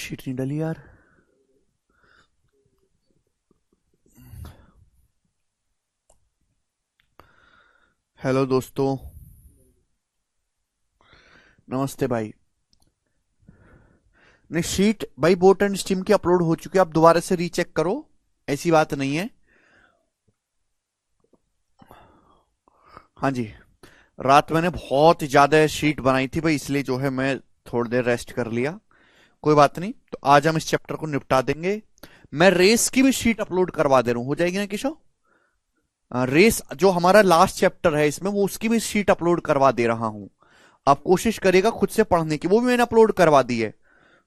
Sheet नहीं डली यार। हेलो दोस्तों, नमस्ते भाई। नहीं, शीट भाई बोट एंड स्टीम की अपलोड हो चुकी है, आप दोबारा से रीचेक करो, ऐसी बात नहीं है। हाँ जी, रात मैंने बहुत ज्यादा शीट बनाई थी भाई, इसलिए जो है मैं थोड़ी देर रेस्ट कर लिया। कोई बात नहीं, तो आज हम इस चैप्टर को निपटा देंगे। मैं रेस की भी शीट अपलोड करवा दे रहा हूं, हो जाएगी ना किशो? रेस जो हमारा लास्ट चैप्टर है इसमें, वो उसकी भी शीट अपलोड करवा दे रहा हूं। आप कोशिश करिएगा खुद से पढ़ने की, वो भी मैंने अपलोड करवा दी है।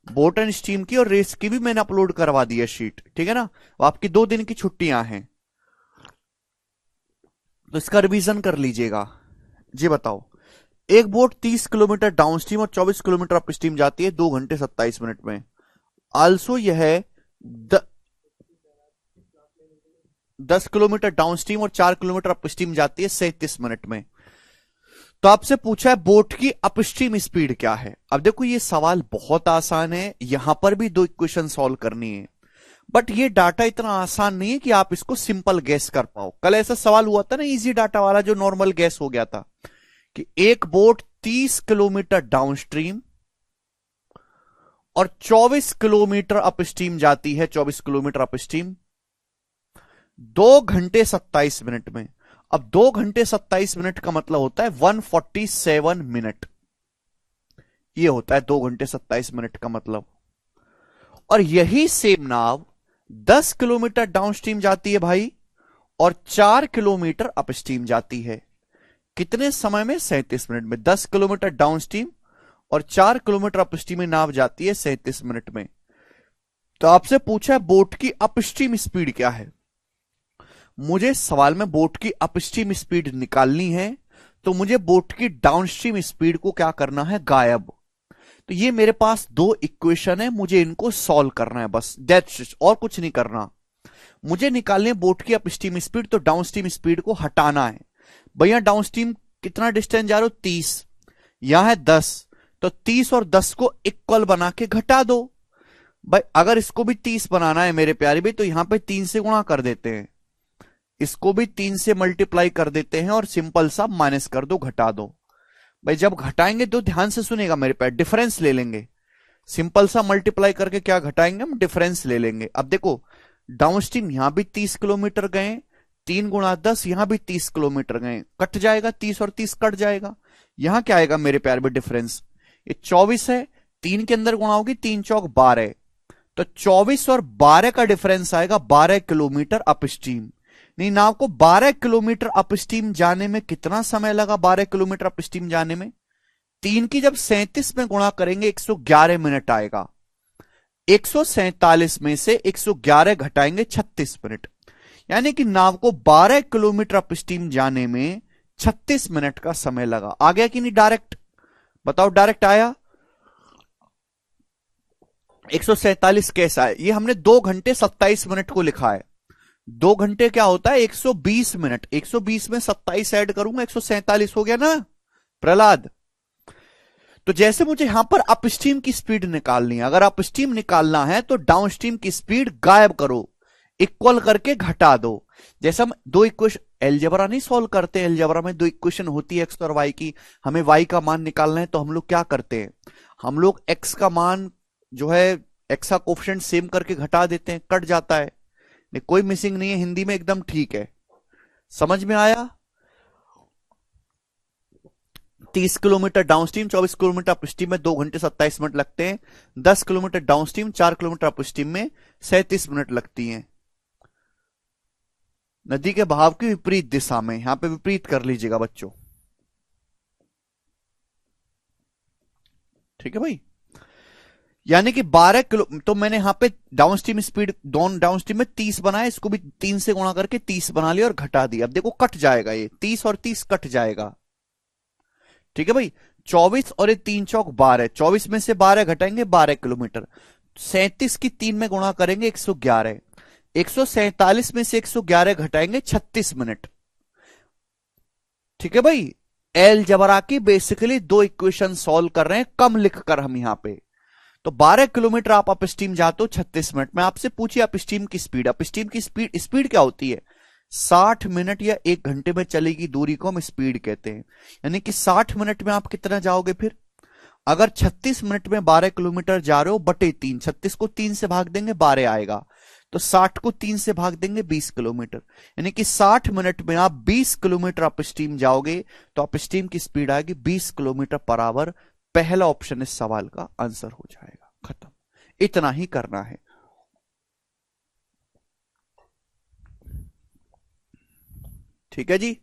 बोट एंड स्टीम की और रेस की भी मैंने अपलोड करवा दी है शीट, ठीक है ना? अब आपकी 2 दिन की छुट्टियां हैं, तो इसका रिवीजन कर लीजिएगा। जी बताओ, एक बोट 30 किलोमीटर डाउन स्ट्रीम और 24 किलोमीटर अप स्ट्रीम जाती है 2 घंटे 27 मिनट में। आल्सो यह 10 किलोमीटर डाउन स्ट्रीम और 4 किलोमीटर अप स्ट्रीम जाती है 37 मिनट में। तो आपसे पूछा है बोट की अपस्ट्रीम स्पीड क्या है। अब देखो, ये सवाल बहुत आसान है, यहां पर भी 2 इक्वेशन सॉल्व करनी है, बट ये डाटा इतना आसान नहीं है कि आप इसको सिंपल गैस कर पाओ। कल ऐसा सवाल हुआ था ना, इजी डाटा वाला, जो नॉर्मल गैस हो गया था कि एक बोट 30 किलोमीटर डाउनस्ट्रीम और 24 किलोमीटर अपस्ट्रीम जाती है, 24 किलोमीटर अपस्ट्रीम 2 घंटे 27 मिनट में। अब 2 घंटे 27 मिनट का मतलब होता है 147 मिनट, ये होता है 2 घंटे 27 मिनट का मतलब। और यही सेम नाव 10 किलोमीटर डाउनस्ट्रीम जाती है भाई, और 4 किलोमीटर अपस्ट्रीम जाती है। कितने समय में? 37 मिनट में। 10 किलोमीटर डाउनस्ट्रीम और 4 किलोमीटर अपस्ट्रीम में नाव जाती है 37 मिनट में। तो आपसे पूछा है बोट की अपस्ट्रीम स्पीड क्या है। मुझे सवाल में बोट की अपस्ट्रीम स्पीड निकालनी है, तो मुझे बोट की डाउनस्ट्रीम स्पीड को क्या करना है? गायब। तो ये मेरे पास 2 इक्वेशन है, मुझे इनको सॉल्व करना है बस, दैट्स, और कुछ नहीं करना। मुझे निकालनी है बोट की अपस्ट्रीम स्पीड, तो डाउनस्ट्रीम स्पीड को हटाना है। भैया डाउनस्ट्रीम कितना डिस्टेंस जा रहे हो? 30, यहां है 10, तो 30 और 10 को इक्वल बना के घटा दो। भाई अगर इसको भी 30 बनाना है मेरे प्यारे भाई, तो यहां पे 3 से गुणा कर देते हैं, इसको भी 3 से मल्टीप्लाई कर देते हैं, और सिंपल सा माइनस कर दो, घटा दो। भाई जब घटाएंगे तो ध्यान से सुनेगा मेरे पैर, डिफरेंस ले लेंगे। सिंपल सा मल्टीप्लाई करके क्या घटाएंगे हम? डिफरेंस ले लेंगे। अब देखो, डाउनस्ट्रीम यहां भी 30 किलोमीटर गए, 3 गुणा 10, यहां भी 30 किलोमीटर गए, कट जाएगा, 30 और 30 कट जाएगा। यहां क्या आएगा मेरे प्यार में? डिफरेंस। ये 24 है, 3 के अंदर गुणा होगी, 3 चौक 12, तो 24 और 12 का डिफरेंस आएगा 12 किलोमीटर अपस्ट्रीम। नहीं, नाव को 12 किलोमीटर अपस्ट्रीम जाने में कितना समय लगा? 12 किलोमीटर अपस्ट्रीम जाने में 3 की जब 37 में गुणा करेंगे 111 मिनट आएगा। 147 में से 111 घटाएंगे 36 मिनट, यानी कि नाव को 12 किलोमीटर अपस्ट्रीम जाने में 36 मिनट का समय लगा। आ गया कि नहीं डायरेक्ट? बताओ, डायरेक्ट आया? 147 कैसा है? ये हमने 2 घंटे 27 मिनट को लिखा है। 2 घंटे क्या होता है? 120 मिनट। 120 में 27 ऐड करूंगा, 147 हो गया ना प्रहलाद? तो जैसे मुझे यहां पर अपस्ट्रीम की स्पीड निकालनी है, अगर अपस्ट्रीम निकालना है तो डाउनस्ट्रीम की स्पीड गायब करो, इक्वल करके घटा दो। जैसे हम 2 इक्वेशन एलजेब्रा नहीं सॉल्व करते, एलजेब्रा में 2 इक्वेशन होती है एक्स और वाई की, हमें वाई का मान निकालना है, तो हम लोग क्या करते हैं? हम लोग एक्स का मान जो है, एक्स का कोफिशिएंट सेम करके घटा देते हैं, कट जाता है। नहीं, कोई मिसिंग नहीं है, हिंदी में एकदम ठीक है। समझ में आया? 30 किलोमीटर डाउनस्ट्रीम, 24 किलोमीटर अपस्ट्रीम में 2 घंटे 27 मिनट लगते हैं। 10 किलोमीटर डाउनस्ट्रीम, 4 किलोमीटर अपस्ट्रीम में 37 मिनट लगती हैं। नदी के बहाव की विपरीत दिशा में, यहां पे विपरीत कर लीजिएगा बच्चों, ठीक है भाई? यानी कि 12 किलो, तो मैंने यहां पे डाउनस्ट्रीम स्पीड, डाउनस्ट्रीम में 30 बनाया, इसको भी 3 से गुणा करके 30 बना लिया और घटा दिया। अब देखो कट जाएगा, ये 30 और 30 कट जाएगा, ठीक है भाई? 24 और ये 3 चौक 12, 24 में से 12 घटाएंगे 12 किलोमीटर, 37 की 3 में गुणा करेंगे 111, 147 में से 111 घटाएंगे 36 मिनट, ठीक है भाई? एल जबरा की बेसिकली 2 इक्वेशन सॉल्व कर रहे हैं, कम लिखकर हम यहां पे। तो 12 किलोमीटर आप अप स्टीम जाते हो 36 मिनट में। आपसे पूछिए अप स्टीम की स्पीड, अप स्टीम की स्पीड क्या होती है? 60 मिनट या 1 घंटे में चलेगी दूरी को हम स्पीड कहते हैं। यानी कि 60 मिनट में आप कितना जाओगे फिर? अगर 36 मिनट में 12 किलोमीटर जा रहे हो बटे 3, 36 को 3 से भाग देंगे 12 आएगा, तो 60 को 3 से भाग देंगे 20 किलोमीटर। यानी कि 60 मिनट में आप 20 किलोमीटर अप स्टीम जाओगे, तो अप स्टीम की स्पीड आएगी 20 किलोमीटर पर आवर। पहला ऑप्शन इस सवाल का आंसर हो जाएगा। खत्म, इतना ही करना है। ठीक है जी,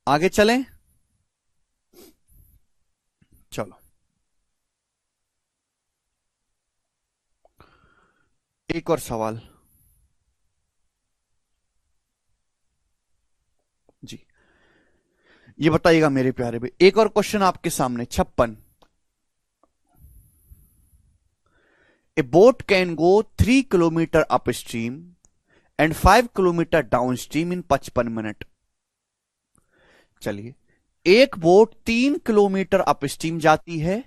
आगे चलें। चलो एक और सवाल जी, ये बताइएगा मेरे प्यारे भाई। एक और क्वेश्चन आपके सामने 56। ए boat can go 3 kilometre up stream and 5 kilometre down stream in 55 minute. चलिए, एक बोट 3 किलोमीटर अप स्ट्रीम जाती है,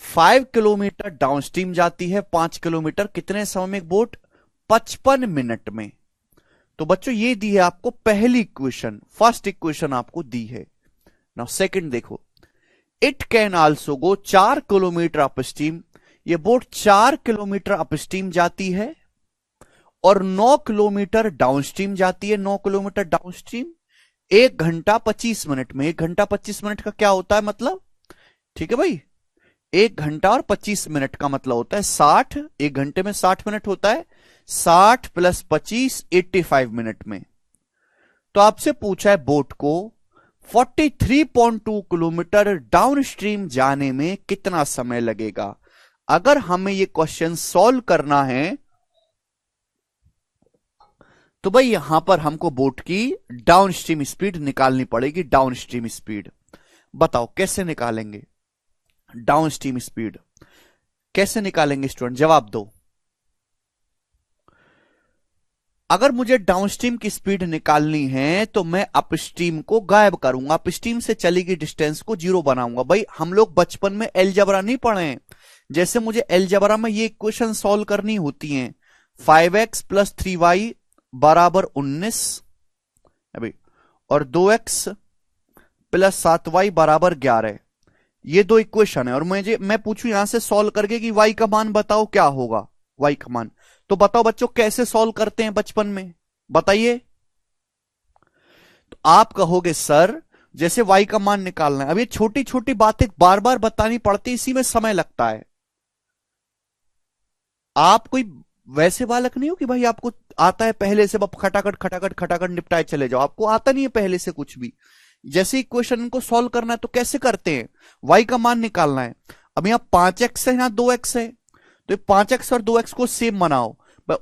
5 किलोमीटर डाउन स्ट्रीम जाती है, 5 किलोमीटर कितने समय में एक बोट? 55 मिनट में। तो बच्चों ये दी है आपको पहली इक्वेशन, फर्स्ट इक्वेशन आपको दी है। नाउ सेकंड देखो, it can also go 4 kilometre up stream. ये बोट 4 किलोमीटर अप स्ट्रीम जाती है और 9 किलोमीटर डाउन स्ट्रीम जाती है। 9 किलोमीटर डाउन स्ट्रीम 1 घंटा 25 मिनट में। 1 घंटा 25 मिनट का क्या होता है मतलब? ठीक है भाई, 1 घंटा और 25 मिनट का मतलब होता है 60। 1 घंटे में 60 मिनट होता है, 60 प्लस 25 85 मिनट में। तो आपसे पूछा है बोट को 43.2 किलोमीटर डाउन स्ट्रीम जाने में कितना समय लगेगा। अगर हमें यह क्वेश्चन सॉल्व करना है तो भाई यहां पर हमको बोट की डाउन स्ट्रीम स्पीड निकालनी पड़ेगी। डाउन स्ट्रीम स्पीड बताओ कैसे निकालेंगे? डाउन स्ट्रीम स्पीड कैसे निकालेंगे स्टूडेंट, जवाब दो। अगर मुझे डाउनस्ट्रीम की स्पीड निकालनी है तो मैं अपस्ट्रीम को गायब करूंगा, अपस्ट्रीम से चली गई डिस्टेंस को जीरो बनाऊंगा। भाई हम लोग बचपन में एलजेब्रा नहीं पढ़े हैं? जैसे मुझे एलजेब्रा में ये इक्वेशन सॉल्व करनी होती है, 5x प्लस 3y बराबर 19 भाई, और 2x प्लस 7y बराबर 11। ये दो इक्वेशन है और मैं पूछूं यहां से सॉल्व करके कि y का मान बताओ क्या होगा, y का मान। तो बताओ बच्चों कैसे सॉल्व करते हैं बचपन में, बताइए। तो आप कहोगे सर जैसे y का मान निकालना है। अब ये छोटी छोटी बातें बार बार बतानी पड़ती, इसी में समय लगता है। आप कोई वैसे बालक नहीं हो कि भाई आपको आता है पहले से, खटाखट खटाखट खटाखट निपटाए चले जाओ। आपको आता नहीं है पहले से कुछ भी। जैसे इक्वेशन को सॉल्व करना है तो कैसे करते हैं? y का मान निकालना है। अब यहां 5x है, यहां 2x है, तो 5x और 2x को सेम बनाओ।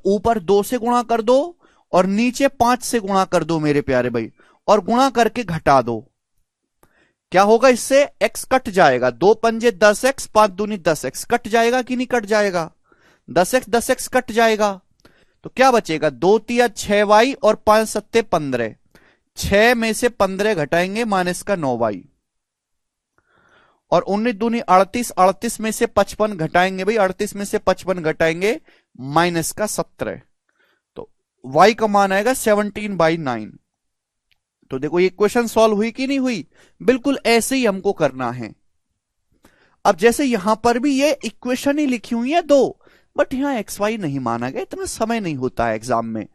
ऊपर 2 से गुणा कर दो और नीचे 5 से गुणा कर दो मेरे प्यारे भाई, और गुणा करके घटा दो। क्या होगा इससे? x कट जाएगा, 2 पंजे 10x, 5 दूनी 10x, कट जाएगा कि नहीं कट जाएगा? 10x 10x कट जाएगा, तो क्या बचेगा? 2 तिया 6y और 5 सत्ते 15। 6 में से 15 घटाएंगे माइनस का 9y, और 19 दूनी 38, 38 में से 55 घटाएंगे भाई, 38 में से 55 घटाएंगे माइनस का 17, तो y का मान आएगा 17/9। तो देखो ये इक्वेशन सॉल्व हुई कि नहीं हुई? बिल्कुल ऐसे ही हमको करना है। अब जैसे यहां पर भी ये इक्वेशन ही लिखी हुई है दो, बट यहां एक्स वाई नहीं माना गया, इतना समय नहीं होता है एग्जाम में।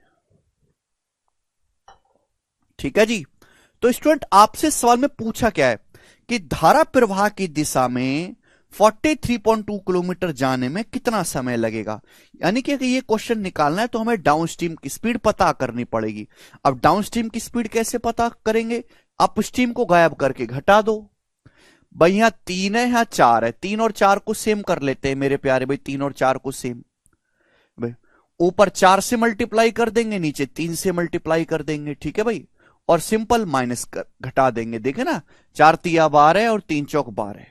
ठीक है जी। तो स्टूडेंट आपसे सवाल में पूछा क्या है कि धारा प्रवाह की दिशा में 43.2 किलोमीटर जाने में कितना समय लगेगा। यानी कि ये क्वेश्चन निकालना है तो हमें डाउनस्ट्रीम की स्पीड पता करनी पड़ेगी। अब डाउनस्ट्रीम की स्पीड कैसे पता करेंगे? अपस्ट्रीम को गायब करके घटा दो। भाई यहां 3 है, यहां 4 है, 3 और 4 को सेम कर लेते हैं मेरे प्यारे भाई, 3 और 4 को सेम। ऊपर 4 से मल्टीप्लाई कर देंगे, नीचे 3 से मल्टीप्लाई कर देंगे। ठीक है भाई, और सिंपल माइनस घटा देंगे। देखे ना, 4 तिया 12 और 3 चौक 12।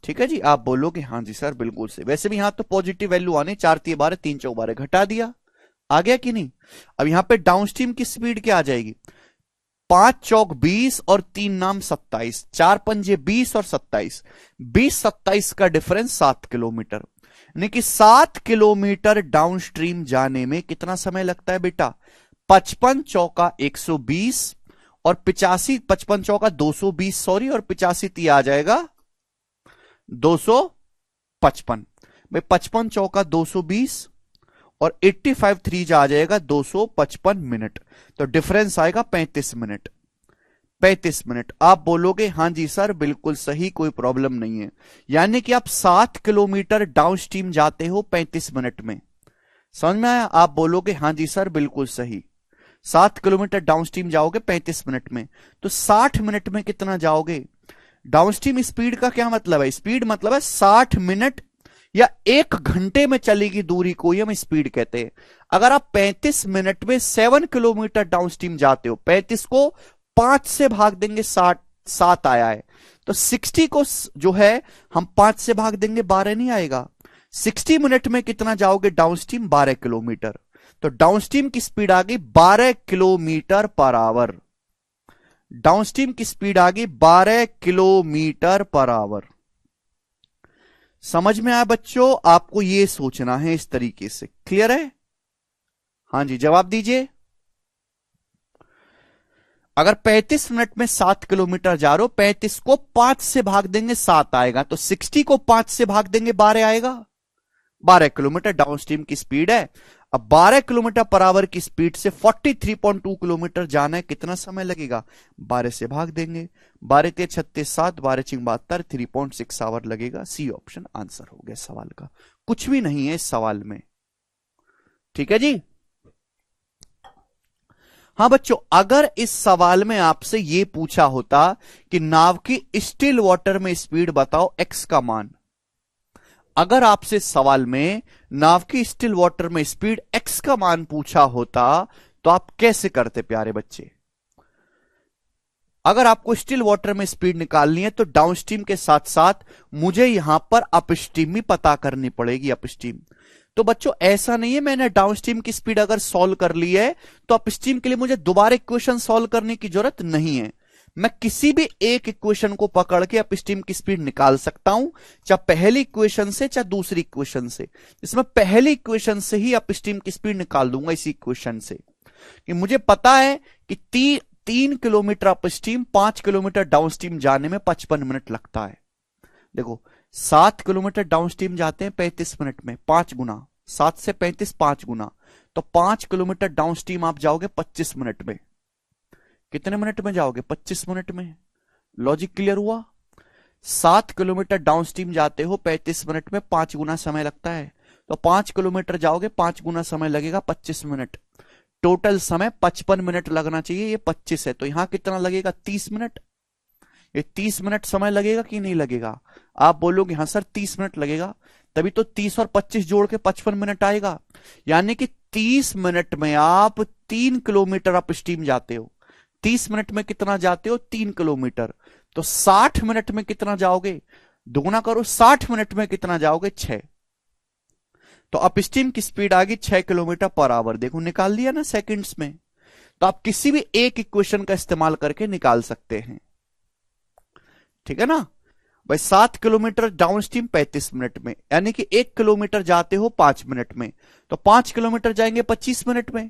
ठीक है जी, आप बोलोगे हाँ जी सर बिल्कुल से। वैसे भी यहां तो पॉजिटिव वैल्यू आने, 4 तिया 12 3 चौक 12, घटा दिया, आ गया कि नहीं। अब यहां पे डाउनस्ट्रीम की स्पीड क्या आ जाएगी? 5 चौक 20 और 3 नाम 27, 4 पंजे 20 और 27, 20-27 का डिफरेंस 7 किलोमीटर। यानी कि 7 किलोमीटर डाउनस्ट्रीम जाने में कितना समय लगता है बेटा? 55 चौका 120 और 85, 55 चौका 220 सॉरी, और 85 आ जाएगा 255। भाई 55 चौका 220 और 85 3 जा आ जाएगा 255 मिनट। तो डिफरेंस आएगा 35 मिनट। 35 मिनट। आप बोलोगे हां जी सर बिल्कुल सही, कोई प्रॉब्लम नहीं है। यानी कि आप 7 किलोमीटर डाउनस्ट्रीम जाते हो 35 मिनट में। समझ में आया? आप बोलोगे हां जी सर बिल्कुल सही, 7 किलोमीटर डाउनस्ट्रीम जाओगे 35 मिनट में, तो 60 मिनट में कितना जाओगे? डाउनस्ट्रीम स्पीड का क्या मतलब है? स्पीड मतलब है 60 मिनट या 1 घंटे में चलेगी दूरी को ही हम स्पीड कहते हैं। अगर आप 35 मिनट में 7 किलोमीटर डाउनस्ट्रीम जाते हो, 35 को 5 से भाग देंगे, 7 आया है, तो 60 को जो है हम 5 से भाग देंगे, 12 नहीं आएगा। 60 मिनट में कितना जाओगे डाउनस्ट्रीम? 12 किलोमीटर। तो डाउनस्ट्रीम की स्पीड आ गई 12 किलोमीटर पर आवर। डाउनस्ट्रीम की स्पीड आ गई 12 किलोमीटर पर आवर। समझ में आया बच्चों? आपको यह सोचना है इस तरीके से। क्लियर है? हां जी, जवाब दीजिए। अगर 35 मिनट में 7 किलोमीटर जा रहे हो, 35 को 5 से भाग देंगे 7 आएगा, तो 60 को 5 से भाग देंगे 12 आएगा। 12 किलोमीटर डाउनस्ट्रीम की स्पीड है। अब 12 किलोमीटर पर आवर की स्पीड से 43.2 किलोमीटर जाना है, कितना समय लगेगा? 12 से भाग देंगे, 12 3 36 7, 12 6 72, 3.6 आवर लगेगा। सी ऑप्शन आंसर हो गया सवाल का। कुछ भी नहीं है इस सवाल में। ठीक है जी। हां बच्चों, अगर इस सवाल में आपसे यह पूछा होता कि नाव की स्टिल वाटर में स्पीड बताओ एक्स का मान, अगर आपसे सवाल में नाव की स्टिल वाटर में स्पीड एक्स का मान पूछा होता तो आप कैसे करते प्यारे बच्चे? अगर आपको स्टिल वाटर में स्पीड निकालनी है तो डाउनस्ट्रीम के साथ साथ मुझे यहां पर अपस्ट्रीम भी पता करनी पड़ेगी। अपस्ट्रीम तो बच्चों ऐसा नहीं है मैंने डाउनस्ट्रीम की स्पीड अगर सॉल्व कर ली है तो अपस्ट्रीम के लिए मुझे दोबारा इक्वेशन सॉल्व करने की जरूरत नहीं है। मैं किसी भी एक इक्वेशन को पकड़ के अपस्ट्रीम की स्पीड निकाल सकता हूं, चाहे पहली इक्वेशन से चाहे दूसरी इक्वेशन से। इसमें पहली इक्वेशन से ही अपस्ट्रीम की स्पीड निकाल दूंगा, इसी इक्वेशन से, कि मुझे पता है कि 3 किलोमीटर अपस्ट्रीम 5 किलोमीटर डाउनस्ट्रीम जाने में 55 मिनट लगता है। देखो 7 किलोमीटर डाउनस्ट्रीम जाते हैं 35 मिनट में, 5 गुना 7 से 35 5 गुना, तो 5 किलोमीटर डाउनस्ट्रीम आप जाओगे 25 मिनट में। कितने मिनट में जाओगे? 25 मिनट में। लॉजिक क्लियर हुआ? 7 किलोमीटर डाउनस्ट्रीम जाते हो 35 मिनट में, 5 गुना समय लगता है, तो 5 किलोमीटर जाओगे 5 गुना समय लगेगा 25 मिनट। टोटल समय 55 मिनट लगना चाहिए, ये 25 है, तो यहां कितना लगेगा? 30 मिनट। ये 30 मिनट समय लगेगा कि नहीं लगेगा? आप बोलोगे हां सर 30 मिनट लगेगा, तभी तो 30 और 25 जोड़ के 55 मिनट आएगा। यानी कि 30 मिनट में आप 3 किलोमीटर अपस्ट्रीम जाते हो। 30 मिनट में कितना जाते हो? 3 किलोमीटर। तो 60 मिनट में कितना जाओगे? दोगुना करो, 60 मिनट में कितना जाओगे? 6। तो अपस्ट्रीम की स्पीड आ गई 6 किलोमीटर पर आवर। देखो निकाल लिया ना सेकंड्स में। तो आप किसी भी एक इक्वेशन का इस्तेमाल करके निकाल सकते हैं। ठीक है ना भाई? 7 किलोमीटर डाउनस्ट्रीम 35 मिनट में, यानी कि 1 किलोमीटर जाते हो 5 मिनट में, तो 5 किलोमीटर जाएंगे 25 मिनट में।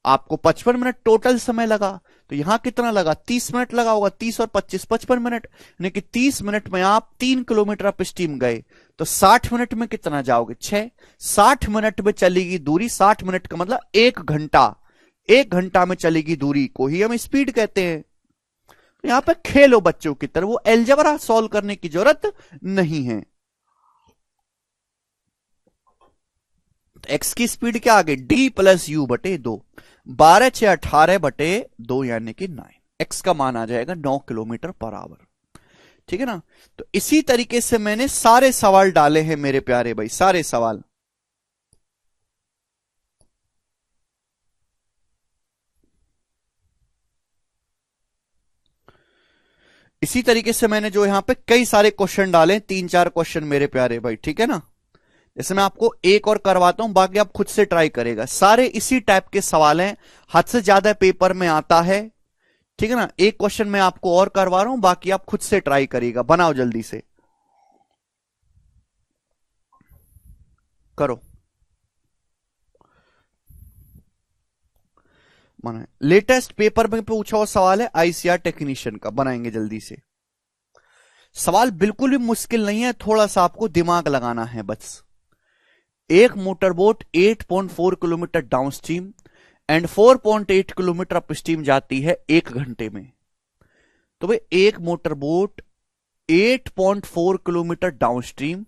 आपको 55 मिनट टोटल समय लगा, तो यहां कितना लगा? 30 मिनट लगा होगा। 30 और 25 55 मिनट, यानी कि 30 मिनट में आप 3 किलोमीटर अपस्ट्रीम गए, तो 60 मिनट में कितना जाओगे? 6। 60 मिनट में चलेगी दूरी, 60 मिनट का मतलब 1 घंटा। 1 घंटा में चलेगी दूरी को ही हम स्पीड कहते हैं। तो यहां पर खेलो बच्चों की तरह, वो एलजेब्रा सॉल्व करने की जरूरत नहीं है। एक्स की स्पीड क्या आ गई? डी प्लस यू बटे 2। 12 6 18 बटे 2 यानी कि 9। एक्स का मान आ जाएगा 9 किलोमीटर पर आवर। ठीक है ना? तो इसी तरीके से मैंने सारे सवाल डाले हैं मेरे प्यारे भाई, सारे सवाल। इसी तरीके से मैंने जो यहां पे कई सारे क्वेश्चन डाले, 3-4 क्वेश्चन मेरे प्यारे भाई। ठीक है ना? जैसे मैं आपको एक और करवाता हूं, बाकी आप खुद से ट्राई करेगा। सारे इसी टाइप के सवाल हैं, हद से ज्यादा पेपर में आता है। ठीक है ना। एक क्वेश्चन मैं आपको और करवा रहा हूं, बाकी आप खुद से ट्राई करिएगा, बनाओ जल्दी से करो। बनाए, लेटेस्ट पेपर में पूछा हुआ सवाल है आईसीआर टेक्नीशियन का, बनाएंगे जल्दी से। सवाल बिल्कुल भी मुश्किल नहीं है, थोड़ा सा आपको दिमाग लगाना है बस। एक motorboat 8.4 kilometre downstream and 4.8 kilometre upstream जाती है 1 घंटे में। तो भाई एक मोटरबोट 8.4 किलोमीटर डाउनस्ट्रीम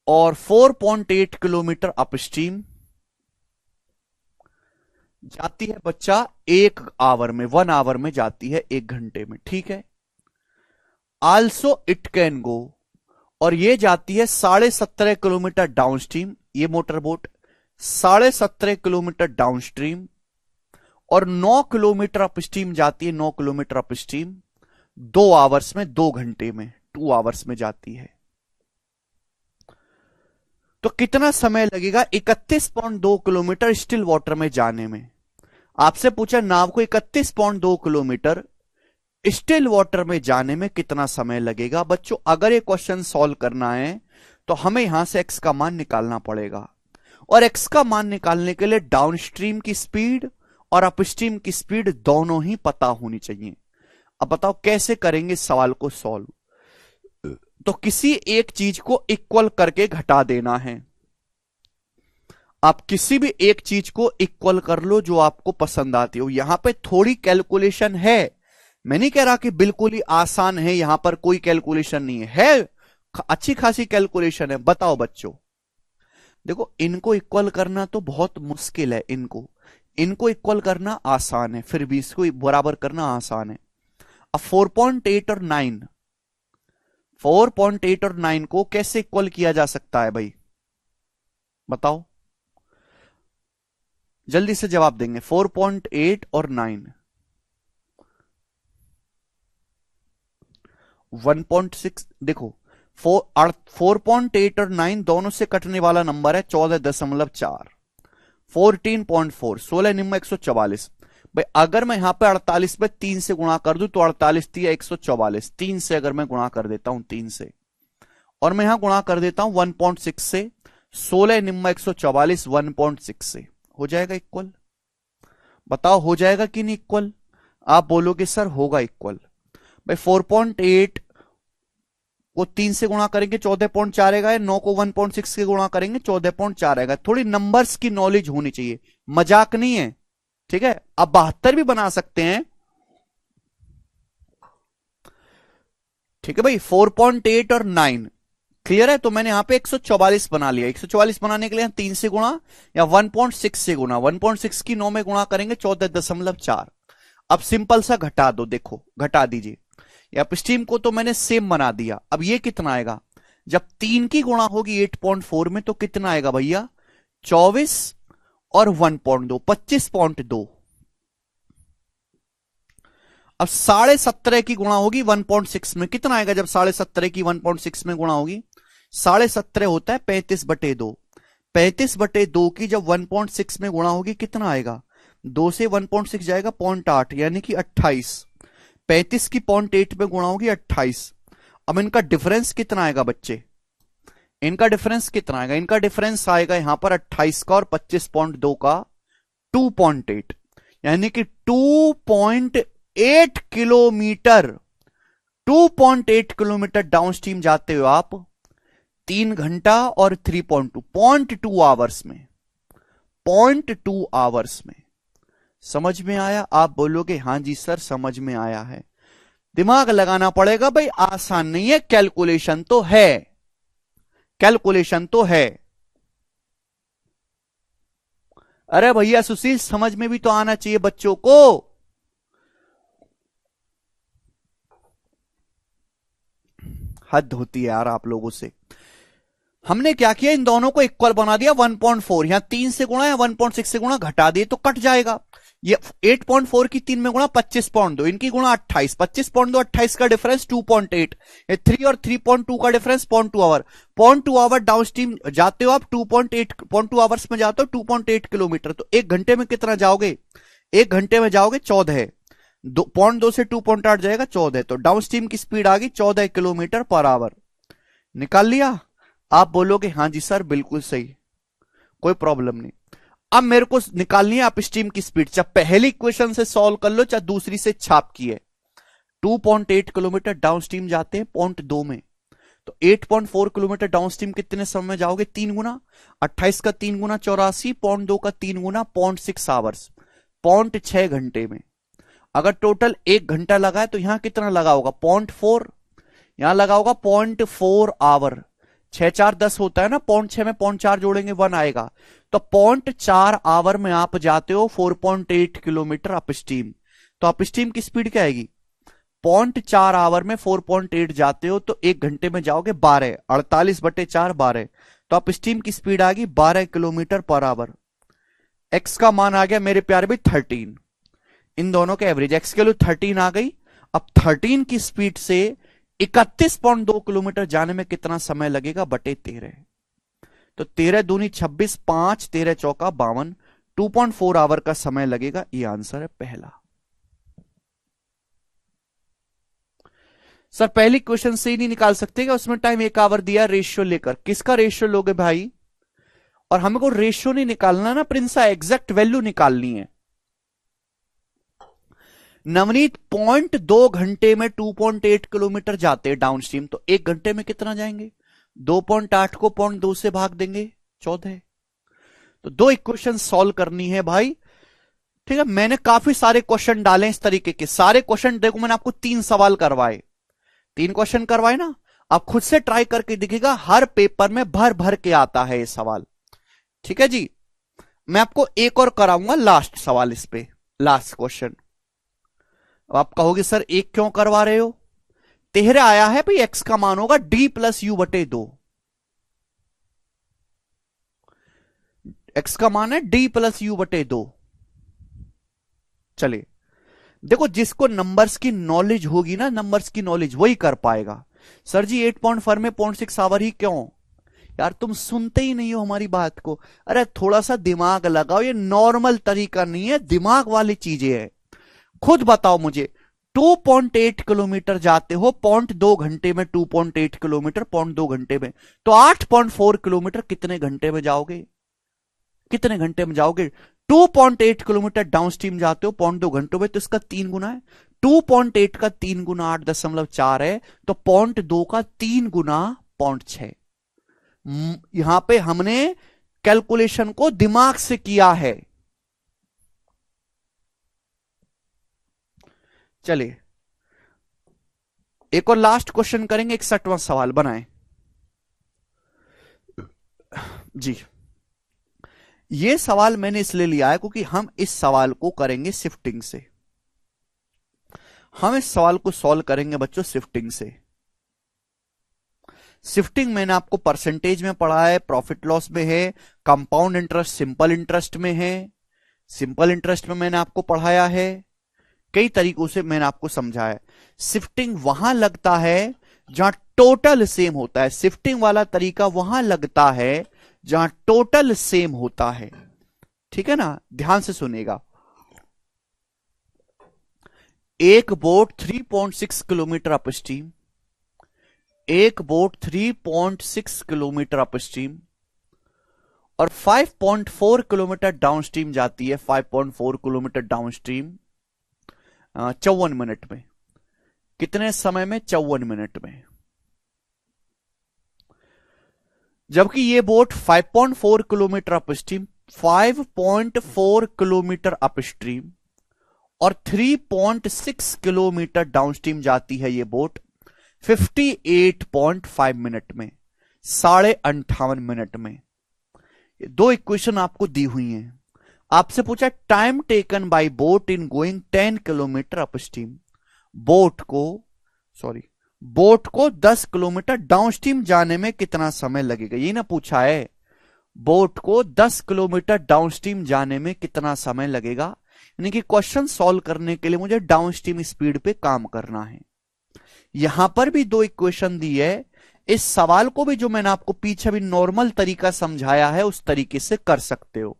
और 4.8 किलोमीटर अपस्ट्रीम जाती है बच्चा 1 आवर में, 1 आवर में जाती है 1 घंटे में, ठीक है। आल्सो इट कैन गो, और ये जाती है 17.5 किलोमीटर डाउनस्ट्रीम, ये मोटरबोट 17.5 किलोमीटर डाउनस्ट्रीम और 9 किलोमीटर अपस्ट्रीम जाती है, 9 किलोमीटर अपस्ट्रीम 2 आवर्स में, 2 घंटे में, 2 आवर्स में जाती है। तो कितना समय लगेगा 31.2 किलोमीटर स्टिल वाटर में जाने में। आपसे पूछा नाव को 31.2 किलोमीटर स्टिल वाटर में जाने में कितना समय लगेगा। बच्चों अगर ये क्वेश्चन सॉल्व करना है तो हमें यहां से एक्स का मान निकालना पड़ेगा, और एक्स का मान निकालने के लिए डाउनस्ट्रीम की स्पीड और अपस्ट्रीम की स्पीड दोनों ही पता होनी चाहिए। अब बताओ कैसे करेंगे सवाल को सॉल्व। तो किसी एक चीज को इक्वल करके घटा देना है। आप किसी भी एक चीज को इक्वल कर लो जो आपको पसंद आती हो। यहां पे थोड़ी कैलकुलेशन है, मैं नहीं कह रहा कि बिल्कुल ही आसान है, यहां पर कोई कैलकुलेशन नहीं है, अच्छी खासी कैलकुलेशन है। बताओ बच्चों, देखो इनको इक्वल करना तो बहुत मुश्किल है, इनको इक्वल करना आसान है, फिर भी इसको बराबर करना आसान है। अब 4.8 और 9, 4.8 और 9 को कैसे इक्वल किया जा सकता है भाई, बताओ जल्दी से जवाब देंगे। 4.8 और 9 1.6, देखो 4.8 और 9 दोनों से कटने वाला नंबर है 14.4, 14.4, 16 निम्न 144। भाई अगर मैं यहां पे 48 पे 3 से गुणा कर दूं तो 48 3 144, 3 से अगर मैं गुणा कर देता हूं 3 से, और मैं यहां गुणा कर देता हूं 1.6 से, 16 निम्न 144 1.6 से, हो जाएगा इक्वल। बताओ हो जाएगा कि नहीं इक्वल। आप बोलोगे सर होगा इक्वल। भाई 4.8 को 3 से गुणा करेंगे 14.4 आएगा, 9 को 1.6 से गुणा करेंगे 14.4 आएगा। थोड़ी नंबर्स की नॉलेज होनी चाहिए, मजाक नहीं है, ठीक है। आप 72 भी बना सकते हैं, ठीक है भाई। 4.8 और 9 क्लियर है, तो मैंने यहां पे 144 बना लिया। 144 बनाने के लिए 3 से गुणा या 1.6 से गुणा, 1.6 की 9 में गुणा करेंगे 14.4। अब सिंपल सा घटा दो, देखो घटा दीजिए। अपस्ट्रीम को तो मैंने सेम बना दिया। अब ये कितना आएगा, जब 3 की गुणा होगी 8.4 में तो कितना आएगा भैया, 24 और 1.2, 25.2। अब 17.5 की गुणा होगी 1.6 में, कितना आएगा जब 17.5 की 1.6 में गुणा होगी, 17.5 होता है 35/2, 35/2 की जब 1.6 में गुणा होगी कितना आएगा, 2 से 1.6 जाएगा 0.8 यानी कि 28, 35 की 0.8 में गुणा होगी 28। अब इनका डिफरेंस कितना आएगा बच्चे, इनका डिफरेंस कितना आएगा, इनका डिफरेंस आएगा यहां पर 28 का और 25.2 का 2.8, यानी कि 2.8 किलोमीटर, 2.8 किलोमीटर डाउनस्ट्रीम जाते हो आप 3 घंटा और 3.2 आवर्स में, 0.2 आवर्स में। समझ में आया। आप बोलोगे हां जी सर समझ में आया है। दिमाग लगाना पड़ेगा भाई, आसान नहीं है, कैलकुलेशन तो है, कैलकुलेशन तो है। अरे भैया सुशील समझ में भी तो आना चाहिए बच्चों को। हद होती है यार आप लोगों से। हमने क्या किया, इन दोनों को इक्वल बना दिया 1.4, यहां 3 से गुणा या 1.6 से गुणा घटा दिए तो कट जाएगा। ये 8.4 की 3 में गुणा 25.2, इनकी गुणा 28, 25.2 28 का डिफरेंस 2.8, ये 3 और 3.2 का डिफरेंस 0.2 आवर, 0.2 आवर डाउनस्ट्रीम जाते हो आप 2.8 0.2 आवर्स में जाते हो 2.8 किलोमीटर, तो 1 घंटे में कितना जाओगे, 1 घंटे में जाओगे 14 है, 2.2 से 2.8 जाएगा 14, तो डाउन स्ट्रीम की स्पीड आ गई 14 किलोमीटर पर आवर। निकाल लिया? आप बोलोगे हाँ जी सर बिल्कुल सही, कोई प्रॉब्लम नहीं। अब मेरे को निकालनी है अपस्ट्रीम की स्पीड, चाहे पहली इक्वेशन से सॉल्व कर लो चाहे दूसरी से छाप की है। 2.8 किलोमीटर डाउनस्ट्रीम जाते हैं 0.2 में, तो 8.4 किलोमीटर डाउनस्ट्रीम कितने समय में जाओगे? 3 गुना, 28 का 3 गुना 84, 0.2 का 3 गुना 0.6 आवर्स, 0.6 घंटे में। अगर टोटल 1 घंटा लगा है तो यहां कितना लगा होगा? 0.4, यहां लगा होगा 0.4 आवर। 6 4 10 होता है ना, 0.6 में 0.4 जोड़ेंगे 1 आएगा, तो 0.4 आवर में आप जाते हो 4.8 किलोमीटर अपस्ट्रीम। तो अपस्ट्रीम की स्पीड क्या आएगी? 0.4 आवर में 4.8 जाते हो तो 1 घंटे में जाओगे 12, 48/4 12, तो अपस्ट्रीम की स्पीड आ गई 12 किलोमीटर पर आवर। एक्स का मान आ गया मेरे प्यारे भी 13, इन दोनों के एवरेज एक्स के लिए 13 आ गई। अब 13 की स्पीड से 31.2 किलोमीटर जाने में कितना समय लगेगा बटे 13, तो 13 दूनी 26, 5 13 चौका 52, 2.4 आवर का समय लगेगा। ये आंसर है पहला। सर पहली क्वेश्चन से ही नहीं निकाल सकते क्या? उसमें टाइम 1 आवर दिया रेशियो लेकर, किसका रेशियो लोगे भाई? और हमको रेशियो नहीं निकालना ना प्रिंसा, एग्जैक्ट वैल्यू निकालनी है। नवनीत 0.2 घंटे में 2.8 किलोमीटर जाते हैं डाउनस्ट्रीम, तो 1 घंटे में कितना जाएंगे? 2.8 को 0.2 से भाग देंगे 14, तो 2 इक्वेशन सॉल्व करनी है भाई। ठीक है, मैंने काफी सारे क्वेश्चन डाले इस तरीके के, सारे क्वेश्चन देखो मैंने आपको 3 सवाल करवाए, 3 क्वेश्चन करवाए ना, आप खुद से ट्राई करके देखिएगा, हर पेपर में भर भर के आता है ये सवाल। ठीक है जी, मैं आपको एक और कराऊंगा लास्ट सवाल इस पे, लास्ट क्वेश्चन। अब आप कहोगे सर एक क्यों करवा रहे हो? 13 आया है भाई, एक्स का मान होगा डी प्लस यू बटे 2, एक्स का मान है डी प्लस यू बटे 2। चलिए देखो, जिसको नंबर्स की नॉलेज होगी ना, नंबर्स की नॉलेज, वही कर पाएगा। सर जी 8.4 में 0.6 आवर ही क्यों? यार तुम सुनते ही नहीं हो हमारी बात को, अरे थोड़ा सा दिमाग लगाओ, ये नॉर्मल तरीका नहीं है, दिमाग वाली चीजें है। खुद बताओ मुझे, 2.8 किलोमीटर जाते हो 0.2 घंटे में, 2.8 किलोमीटर 0.2 घंटे में, तो 8.4 किलोमीटर कितने घंटे में जाओगे? कितने घंटे में जाओगे? 2.8 किलोमीटर डाउनस्ट्रीम जाते हो 0.2 घंटों में, तो इसका 3 गुना है। 2.8 का 3 गुना 8.4 है, तो 0.2 का 3 गुना 0.6। यहां पे हमने कैलकुलेशन को दिमाग से किया है। चलिए एक और लास्ट क्वेश्चन करेंगे, 61वां सवाल बनाएं जी। ये सवाल मैंने इसलिए लिया है क्योंकि हम इस सवाल को करेंगे शिफ्टिंग से, हम इस सवाल को सॉल्व करेंगे बच्चों शिफ्टिंग से। शिफ्टिंग मैंने आपको परसेंटेज में पढ़ा है, प्रॉफिट लॉस में है, कंपाउंड इंटरेस्ट सिंपल इंटरेस्ट में है, सिंपल इंटरेस्ट में मैंने आपको पढ़ाया है, कई तरीकों से मैंने आपको समझाया। शिफ्टिंग वहां लगता है जहां टोटल सेम होता है, शिफ्टिंग वाला तरीका वहां लगता है जहां टोटल सेम होता है। ठीक है ना, ध्यान से सुनेगा। एक बोट 3.6 किलोमीटर अपस्ट्रीम, एक बोट 3.6 किलोमीटर अपस्ट्रीम और 5.4 किलोमीटर डाउनस्ट्रीम जाती है, 5.4 किलोमीटर डाउनस्ट्रीम 54 मिनट में। कितने समय में? 54 मिनट में। जबकि ये boat 5.4 kilometre upstream, 5.4 kilometre upstream और 3.6 किलोमीटर डाउनस्ट्रीम जाती है ये बोट 58.5 मिनट में, 58.5 मिनट में। ये 2 इक्वेशन आपको दी हुई हैं। आपसे पूछा time taken by boat in going 10 kilometre upstream, boat को 10 किलोमीटर डाउनस्ट्रीम जाने में कितना समय लगेगा, ये ना पूछा है। बोट को 10 किलोमीटर डाउनस्ट्रीम जाने में कितना समय लगेगा, यानी कि क्वेश्चन सॉल्व करने के लिए मुझे डाउनस्ट्रीम स्पीड पे काम करना है। यहां पर भी 2 इक्वेशन दी है, इस सवाल को भी जो मैंने आपको पीछे भी नॉर्मल तरीका समझाया है उस तरीके से कर सकते हो,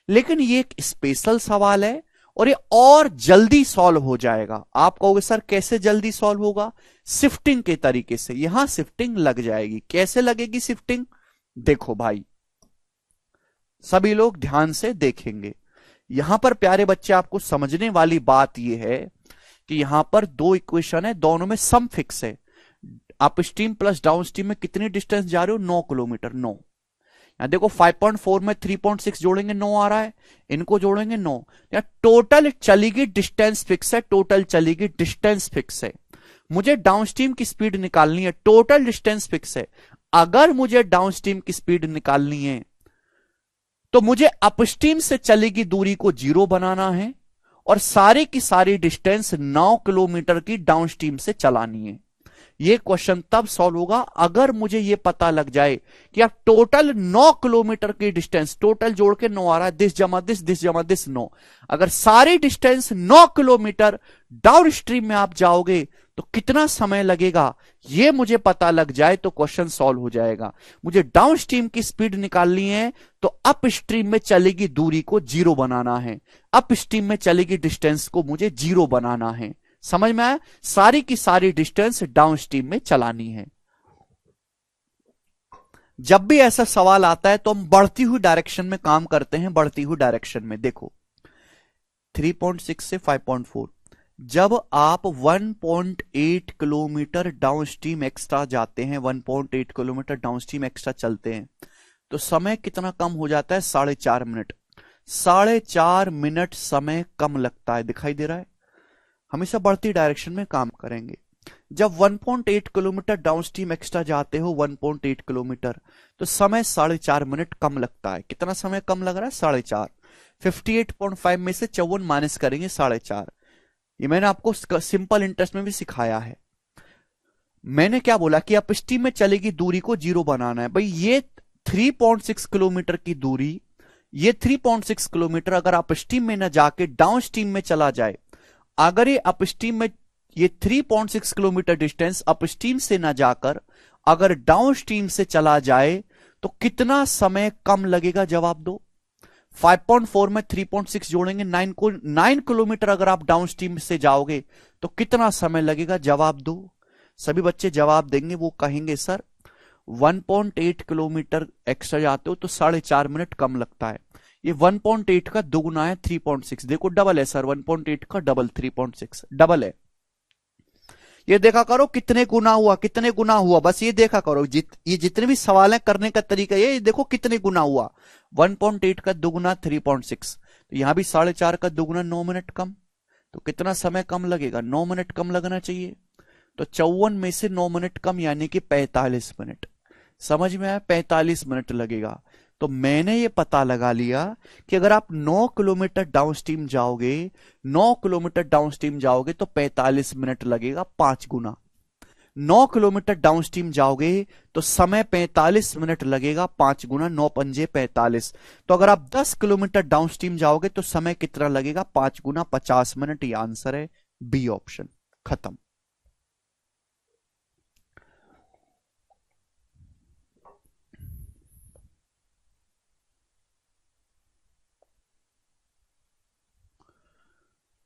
लेकिन ये एक स्पेशल सवाल है और ये और जल्दी सॉल्व हो जाएगा। आप कहोगे सर कैसे जल्दी सॉल्व होगा? शिफ्टिंग के तरीके से। यहां शिफ्टिंग लग जाएगी। कैसे लगेगी शिफ्टिंग? देखो भाई, सभी लोग ध्यान से देखेंगे। यहां पर प्यारे बच्चे आपको समझने वाली बात यह है कि यहां पर दो इक्वेशन है, दोनों में सम फिक्स है। Up stream plus down stream में कितनी डिस्टेंस जा रहे हो? 9 किलोमीटर। 9। यहां देखो 5.4 में 3.6 जोड़ेंगे 9 आ रहा है, इनको जोड़ेंगे 9। यहां टोटल चली गई डिस्टेंस फिक्स है, टोटल चली गई डिस्टेंस फिक्स है। मुझे डाउनस्ट्रीम की स्पीड निकालनी है, टोटल डिस्टेंस फिक्स है। अगर मुझे डाउनस्ट्रीम की स्पीड निकालनी है तो मुझे अपस्ट्रीम से चलेगी दूरी को 0 बनाना है और सारी की सारी डिस्टेंस 9 किलोमीटर की डाउनस्ट्रीम से चलानी है। यह क्वेश्चन तब सॉल्व होगा अगर मुझे यह पता लग जाए कि आप टोटल 9 किलोमीटर की डिस्टेंस, टोटल जोड़ के 9 आ रहा है, दिस जमा दिस 9। अगर सारी डिस्टेंस 9 किलोमीटर डाउन स्ट्रीम में आप जाओगे तो कितना समय लगेगा, यह मुझे पता लग जाए तो क्वेश्चन सॉल्व हो जाएगा। मुझे डाउन स्ट्रीम की स्पीड निकालनी है तो अप स्ट्रीम में चलेगी दूरी को 0 बनाना है, अप स्ट्रीम में चलेगी डिस्टेंस को मुझे 0 बनाना है। समझ में आया? सारी की सारी डिस्टेंस डाउन स्ट्रीम में चलानी है। जब भी ऐसा सवाल आता है तो हम बढ़ती हुई डायरेक्शन में काम करते हैं। बढ़ती हुई डायरेक्शन में देखो 3.6 से 5.4, जब आप 1.8 किलोमीटर डाउन स्ट्रीम एक्स्ट्रा जाते हैं, 1.8 किलोमीटर डाउन स्ट्रीम एक्स्ट्रा चलते हैं तो समय कितना कम हो जाता है? 4.5 मिनट। 4.5 मिनट समय कम लगता है। दिखाई दे रहा है? हमेशा बढ़ती डायरेक्शन में काम करेंगे। जब 1.8 किलोमीटर डाउनस्ट्रीम एक्स्ट्रा जाते हो 1.8 किलोमीटर तो समय 4.5 मिनट कम लगता है। कितना समय कम लग रहा है? 4.5। 58.5 में से 54 माइनस करेंगे 4.5। ये मैंने आपको सिंपल इंटरेस्ट में भी सिखाया है। मैंने क्या बोला कि अपस्ट्रीम में चलेगी दूरी को 0 बनाना है। भाई ये 3.6 किलोमीटर की दूरी, ये 3.6 किलोमीटर अगर अपस्ट्रीम में न जाके डाउनस्ट्रीम में चला जाए, अगर ये अपस्ट्रीम में ये 3.6 किलोमीटर डिस्टेंस अपस्ट्रीम से ना जाकर अगर डाउनस्ट्रीम से चला जाए तो कितना समय कम लगेगा? जवाब दो। 5.4 में 3.6 जोड़ेंगे 9 किलोमीटर अगर आप डाउनस्ट्रीम से जाओगे तो कितना समय लगेगा? जवाब दो। सभी बच्चे जवाब देंगे, वो कहेंगे सर 1.8 किलोमीटर एक्स्ट्रा जाते हो तो 4.5 मिनट कम लगता है। ये 1.8 का दोगुना है 3.6। देखो डबल है सर, 1.8 का डबल 3.6 डबल है। ये देखा करो कितने गुना हुआ, कितने गुना हुआ, बस ये देखा करो। ये जितने भी सवाल है करने का तरीका ये देखो कितने गुना हुआ। 1.8 का दोगुना 3.6, तो यहां भी 4.5 का दोगुना 9 मिनट कम। तो कितना समय कम लगेगा? 9 मिनट कम लगना चाहिए। तो 54 में से 9 मिनट कम यानी कि 45 मिनट। समझ में आया? 45 मिनट लगेगा। तो मैंने ये पता लगा लिया कि अगर आप 9 किलोमीटर डाउनस्ट्रीम जाओगे, 9 किलोमीटर डाउनस्ट्रीम जाओगे तो 45 मिनट लगेगा, 5 गुना। 9 किलोमीटर डाउनस्ट्रीम जाओगे तो समय 45 मिनट लगेगा, 5 गुना। 9 पंजे 45। तो अगर आप 10 किलोमीटर डाउनस्ट्रीम जाओगे तो समय कितना लगेगा? 5 गुना 50 मिनट। ये आंसर है बी ऑप्शन। खत्म।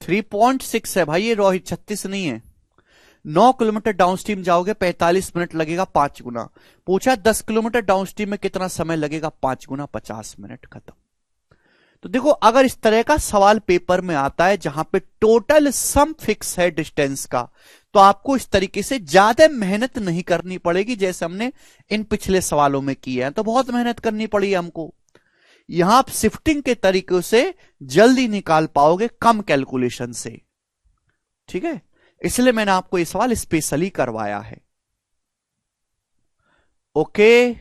थ्री 3.6 है भाई ये रोहित, 36 नहीं है। 9 किलोमीटर डाउनस्ट्रीम जाओगे 45 मिनट लगेगा, 5 गुना। पूछा 10 किलोमीटर डाउनस्ट्रीम में कितना समय लगेगा? 5 गुना 50 मिनट। खत्म। तो देखो अगर इस तरह का सवाल पेपर में आता है जहां पे टोटल सम फिक्स है डिस्टेंस का, तो आपको इस तरीके से ज्यादा मेहनत नहीं करनी पड़ेगी जैसे हमने इन पिछले सवालों में किया है। तो बहुत मेहनत करनी पड़ी हमको। यहां आप शिफ्टिंग के तरीके से जल्दी निकाल पाओगे कम कैलकुलेशन से। ठीक है, इसलिए मैंने आपको यह सवाल स्पेशली करवाया है। ओके,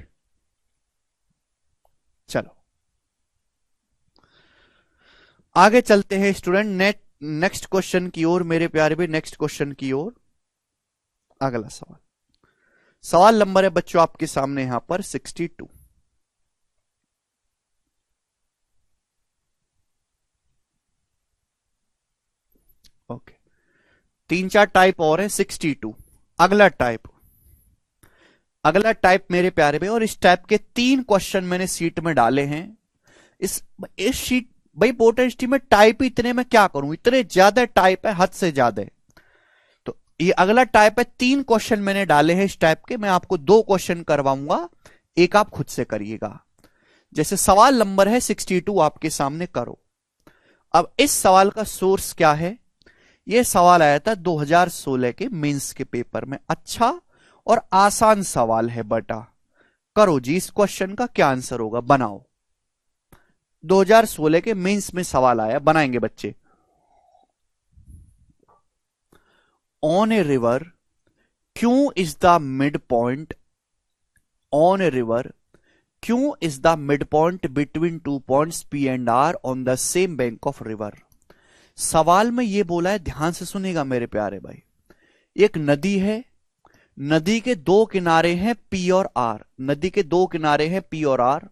चलो आगे चलते हैं स्टूडेंट नेक्स्ट क्वेश्चन की ओर। मेरे प्यारे भी नेक्स्ट क्वेश्चन की ओर। अगला सवाल नंबर है बच्चों आपके सामने यहां पर 62। ओके, 3-4 टाइप और है। 62 अगला टाइप मेरे प्यारे में। और इस टाइप के 3 क्वेश्चन मैंने सीट में डाले हैं। इस शीट भाई पोर्टेबिलिटी में टाइप इतने में क्या करूं, इतने ज्यादा टाइप है, हद से ज्यादा। तो ये अगला टाइप है, 3 क्वेश्चन मैंने डाले हैं इस टाइप के, मैं आपको 2 क्वेश्चन करवाऊंगा, एक आप खुद से करिएगा। जैसे सवाल नंबर है 62 आपके सामने करो। अब इस सवाल का सोर्स क्या है, यह सवाल आया था 2016 के मेंस के पेपर में। अच्छा और आसान सवाल है बेटा, करो जी इस क्वेश्चन का क्या आंसर होगा, बनाओ। 2016 के मेंस में सवाल आया, बनाएंगे बच्चे। On a river Q is the mid point, on a river Q is the mid point between 2 points P and R on the same bank of river. सवाल में यह बोला है, ध्यान से सुनेगा मेरे प्यारे भाई। एक नदी है, नदी के 2 किनारे हैं पी और आर, नदी के 2 किनारे हैं पी और आर,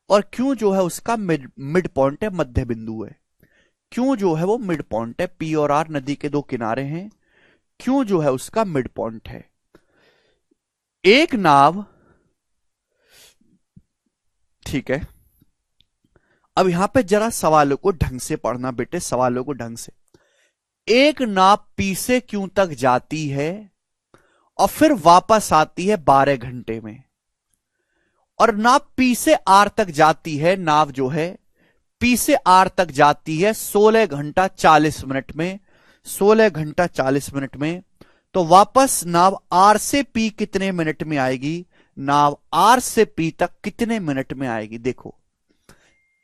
और क्यों जो है उसका मिड पॉइंट है, मध्य बिंदु है। क्यों जो है वो मिड पॉइंट है, पी और आर नदी के 2 किनारे हैं, क्यों जो है उसका मिड पॉइंट है। एक नाव, ठीक है, अब यहां पे जरा सवालों को ढंग से पढ़ना बेटे, सवालों को ढंग से। एक नाव पी से क्यों तक जाती है और फिर वापस आती है 12 घंटे में, और नाव पी से आर तक जाती है, नाव जो है पी से आर तक जाती है 16 घंटा 40 मिनट में, 16 घंटा 40 मिनट में। तो वापस नाव आर से पी कितने मिनट में आएगी, नाव आर से पी तक कितने मिनट में आएगी। देखो,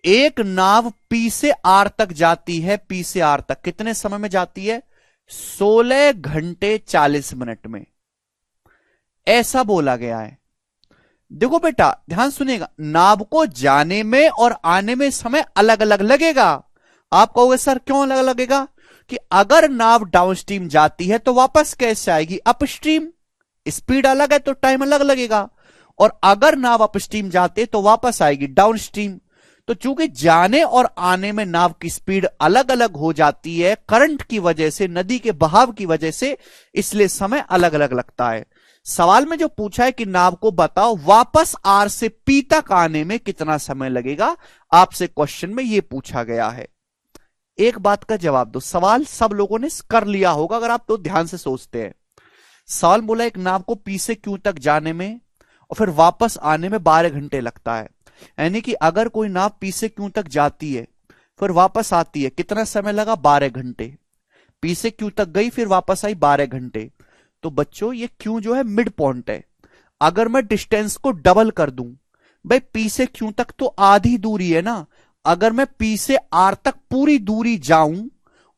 एक नाव पी से आर तक जाती है, पी से आर तक कितने समय में जाती है, 16 घंटे 40 मिनट में, ऐसा बोला गया है। देखो बेटा ध्यान सुनिएगा, नाव को जाने में और आने में समय अलग अलग लगेगा। आप कहोगे सर क्यों अलग लगेगा, कि अगर नाव डाउनस्ट्रीम जाती है तो वापस कैसे आएगी, अपस्ट्रीम, स्पीड अलग है तो टाइम अलग लगेगा। और अगर नाव अपस्ट्रीम जाते तो वापस आएगी डाउनस्ट्रीम। तो चूंकि जाने और आने में नाव की स्पीड अलग अलग हो जाती है करंट की वजह से, नदी के बहाव की वजह से, इसलिए समय अलग अलग लगता है। सवाल में जो पूछा है कि नाव को बताओ वापस आर से पी तक आने में कितना समय लगेगा, आपसे क्वेश्चन में यह पूछा गया है। एक बात का जवाब दो, सवाल सब लोगों ने कर लिया होगा अगर आप तो ध्यान से सोचते हैं। सवाल बोला एक नाव को पी से क्यू तक जाने में और फिर वापस आने में 12 घंटे लगता है, यानी कि अगर कोई नाव पी से क्यू तक जाती है फिर वापस आती है, कितना समय लगा, 12 घंटे। पी से क्यू तक गई फिर वापस आई 12 घंटे। तो बच्चों ये क्यू जो है मिड पॉइंट है। अगर मैं डिस्टेंस को डबल कर दूं, भाई पी से क्यू तक तो आधी दूरी है ना, अगर मैं पी से आर तक पूरी दूरी जाऊं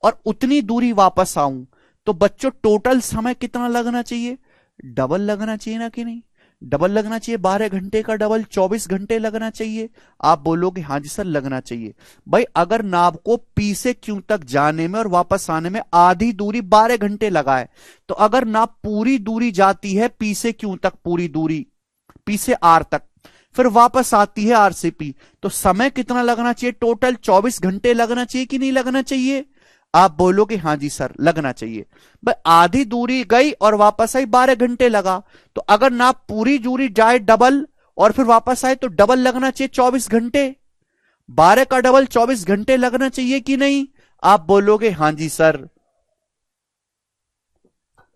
और उतनी दूरी वापस आऊं, तो बच्चों टोटल समय कितना लगना चाहिए, डबल लगना चाहिए ना कि नहीं, डबल लगना चाहिए। 12 घंटे का डबल 24 घंटे लगना चाहिए। आप बोलोगे हां जी सर लगना चाहिए। भाई अगर नाव को पी से क्यू तक जाने में और वापस आने में आधी दूरी 12 घंटे लगा है, तो अगर नाव पूरी दूरी जाती है पी से क्यू तक, पूरी दूरी पी से आर तक, फिर वापस आती है आर से पी, तो समय कितना लगना चाहिए, टोटल 24 घंटे लगना चाहिए कि नहीं लगना चाहिए। आप बोलोगे हां जी सर लगना चाहिए। भाई आधी दूरी गई और वापस आई 12 घंटे लगा, तो अगर ना पूरी दूरी जाए डबल और फिर वापस आए तो डबल लगना चाहिए 24 घंटे। 12 का डबल 24 घंटे लगना चाहिए कि नहीं। आप बोलोगे हां जी सर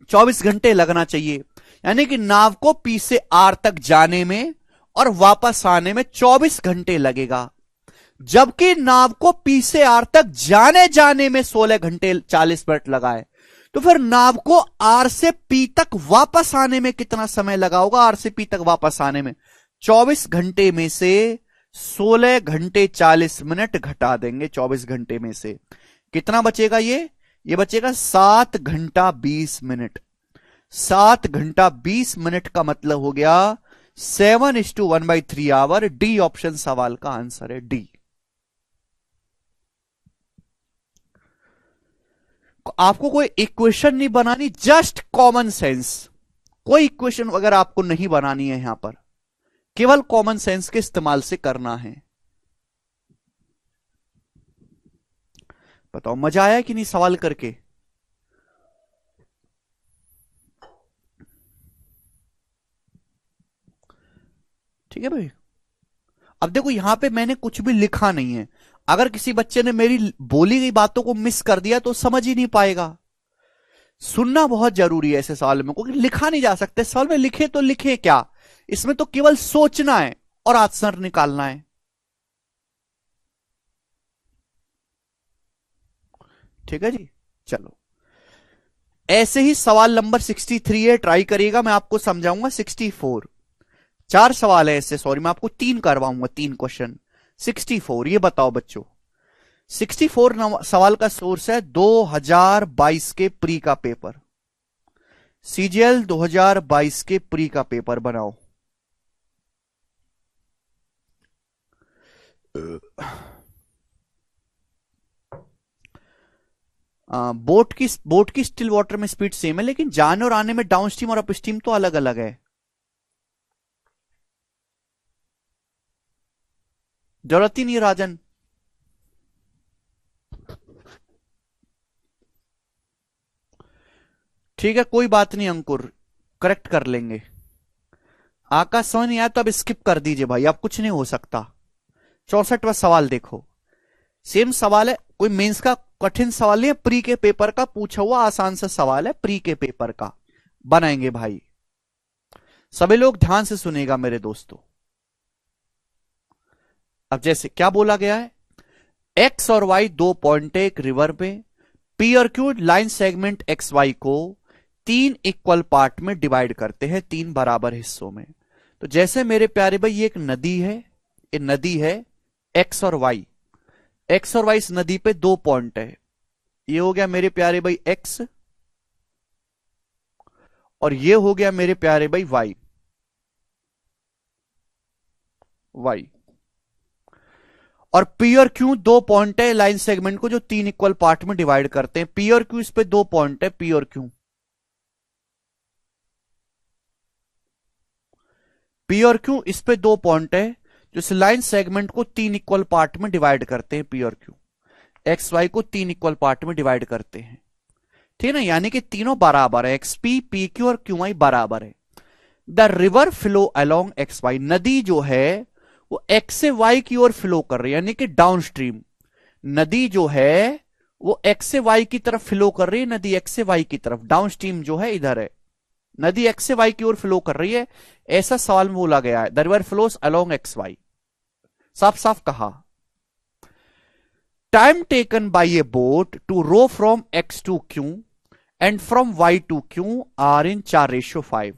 24 घंटे लगना चाहिए, यानी कि नाव को पी से आर तक जाने में और वापस आने में 24 घंटे लगेगा, जबकि नाव को पी से आर तक जाने जाने में 16 घंटे 40 मिनट लगा है। तो फिर नाव को आर से पी तक वापस आने में कितना समय लगा होगा, आर से पी तक वापस आने में 24 घंटे में से 16 घंटे 40 मिनट घटा देंगे। 24 घंटे में से कितना बचेगा, ये बचेगा 7 घंटा 20 मिनट। 7 घंटा 20 मिनट का मतलब हो गया 7:1/3 आवर। डी ऑप्शन सवाल का आंसर है, डी। आपको कोई इक्वेशन नहीं बनानी, जस्ट कॉमन सेंस। कोई इक्वेशन वगैरह आपको नहीं बनानी है, यहां पर केवल कॉमन सेंस के इस्तेमाल से करना है। बताओ मजा आया कि नहीं सवाल करके। ठीक है भाई। अब देखो यहां पे मैंने कुछ भी लिखा नहीं है, अगर किसी बच्चे ने मेरी बोली गई बातों को मिस कर दिया तो समझ ही नहीं पाएगा। सुनना बहुत जरूरी है ऐसे सवाल में, क्योंकि लिखा नहीं जा सकता सवाल में। लिखे तो लिखे क्या, इसमें तो केवल सोचना है और आंसर निकालना है। ठीक है जी, चलो ऐसे ही सवाल नंबर 63 है, ट्राई करिएगा, मैं आपको समझाऊंगा। 64 4 सवाल है ऐसे, सॉरी मैं आपको 3 करवाऊंगा, 3 क्वेश्चन। 64 ये बताओ बच्चों, 64 सवाल का सोर्स है 2022 के प्री का पेपर, सीजीएल 2022 के प्री का पेपर बनाओ। बोट की स्टिल वाटर में स्पीड सेम है, लेकिन जाने और आने में डाउन स्ट्रीम और अप स्ट्रीम तो अलग अलग है। जरूरत ही नहीं राजन। ठीक है कोई बात नहीं अंकुर, करेक्ट कर लेंगे। आकाश समझ नहीं आया तो अब स्किप कर दीजिए भाई, अब कुछ नहीं हो सकता। 64वां सवाल देखो, सेम सवाल है, कोई मेंस का कठिन सवाल नहीं है, प्री के पेपर का पूछा हुआ आसान सा सवाल है, प्री के पेपर का बनाएंगे भाई। सभी लोग ध्यान से सुनेगा मेरे दोस्तों। अब जैसे क्या बोला गया है, एक्स और वाई 2 पॉइंट है एक रिवर में, पी और Q line segment X Y को 3 इक्वल पार्ट में डिवाइड करते हैं, 3 बराबर हिस्सों में। तो जैसे मेरे प्यारे भाई ये एक नदी है, ये नदी है एक्स और वाई, एक्स और वाई इस नदी पे 2 पॉइंट है। ये हो गया मेरे प्यारे भाई एक्स, और ये हो गया मेरे प्यारे भाई वाई, वाई। और पी और क्यू 2 पॉइंट है लाइन सेगमेंट को जो 3 इक्वल पार्ट में डिवाइड करते हैं। पी और क्यू इस पे 2 पॉइंट है, पी और क्यू, पी और क्यू इस पे 2 पॉइंट है जो इस लाइन सेगमेंट को 3 इक्वल पार्ट में डिवाइड करते हैं। पी और क्यू एक्स वाई को 3 इक्वल पार्ट में डिवाइड करते हैं, ठीक है ना, यानी कि तीनों बराबर है, एक्स पी, पी क्यू और क्यू वाई बराबर है। The river flow along X Y, नदी जो है वो एक्स से वाई की ओर फ्लो कर रही है, यानी कि डाउन स्ट्रीम। नदी जो है वो एक्स से वाई की तरफ फ्लो कर रही है, नदी एक्स से वाई की तरफ, डाउन स्ट्रीम जो है इधर है, नदी एक्स से वाई की ओर फ्लो कर रही है, ऐसा सवाल में बोला गया है। The river flows along X Y, साफ साफ कहा। Time taken by a boat to row from X to Q and from Y to Q are in 4:5।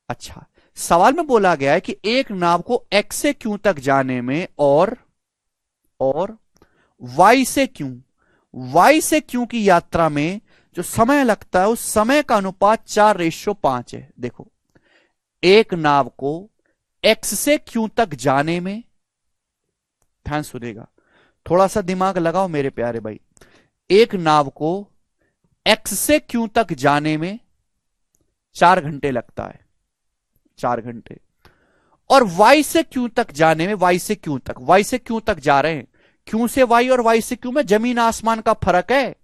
अच्छा, सवाल में बोला गया है कि एक नाव को एक्स से क्यू तक जाने में और वाई से क्यू की यात्रा में जो समय लगता है उस समय का अनुपात 4:5 है। देखो, एक नाव को एक्स से क्यू तक जाने में, ध्यान सुनेगा, थोड़ा सा दिमाग लगाओ मेरे प्यारे भाई, एक नाव को एक्स से क्यू तक जाने में 4 घंटे लगता है, 4 घंटे। और वाई से क्यू तक जाने में, वाई से क्यू तक जा रहे हैं, क्यू से वाई और वाई से क्यू में जमीन आसमान का फर्क है,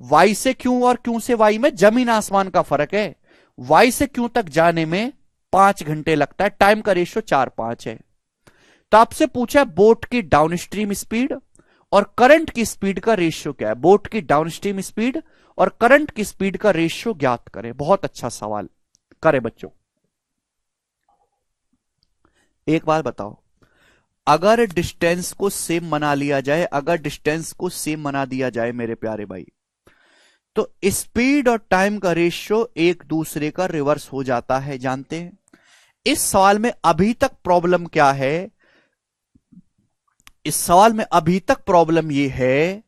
वाई से क्यू और क्यू से वाई में जमीन आसमान का फर्क है। वाई से क्यू तक जाने में 5 घंटे लगता है, टाइम का रेशियो 4:5 है। तो आपसे पूछा बोट की डाउनस्ट्रीम स्पीड और करंट की स्पीड का रेशियो क्या है, बोट की डाउनस्ट्रीम स्पीड और करंट की स्पीड का रेशियो ज्ञात करें। बहुत अच्छा सवाल करे बच्चों। एक बार बताओ, अगर डिस्टेंस को सेम बना लिया जाए, अगर डिस्टेंस को सेम बना दिया जाए मेरे प्यारे भाई, तो स्पीड और टाइम का रेशियो एक दूसरे का रिवर्स हो जाता है, जानते हैं। इस सवाल में अभी तक प्रॉब्लम क्या है, इस सवाल में अभी तक प्रॉब्लम यह है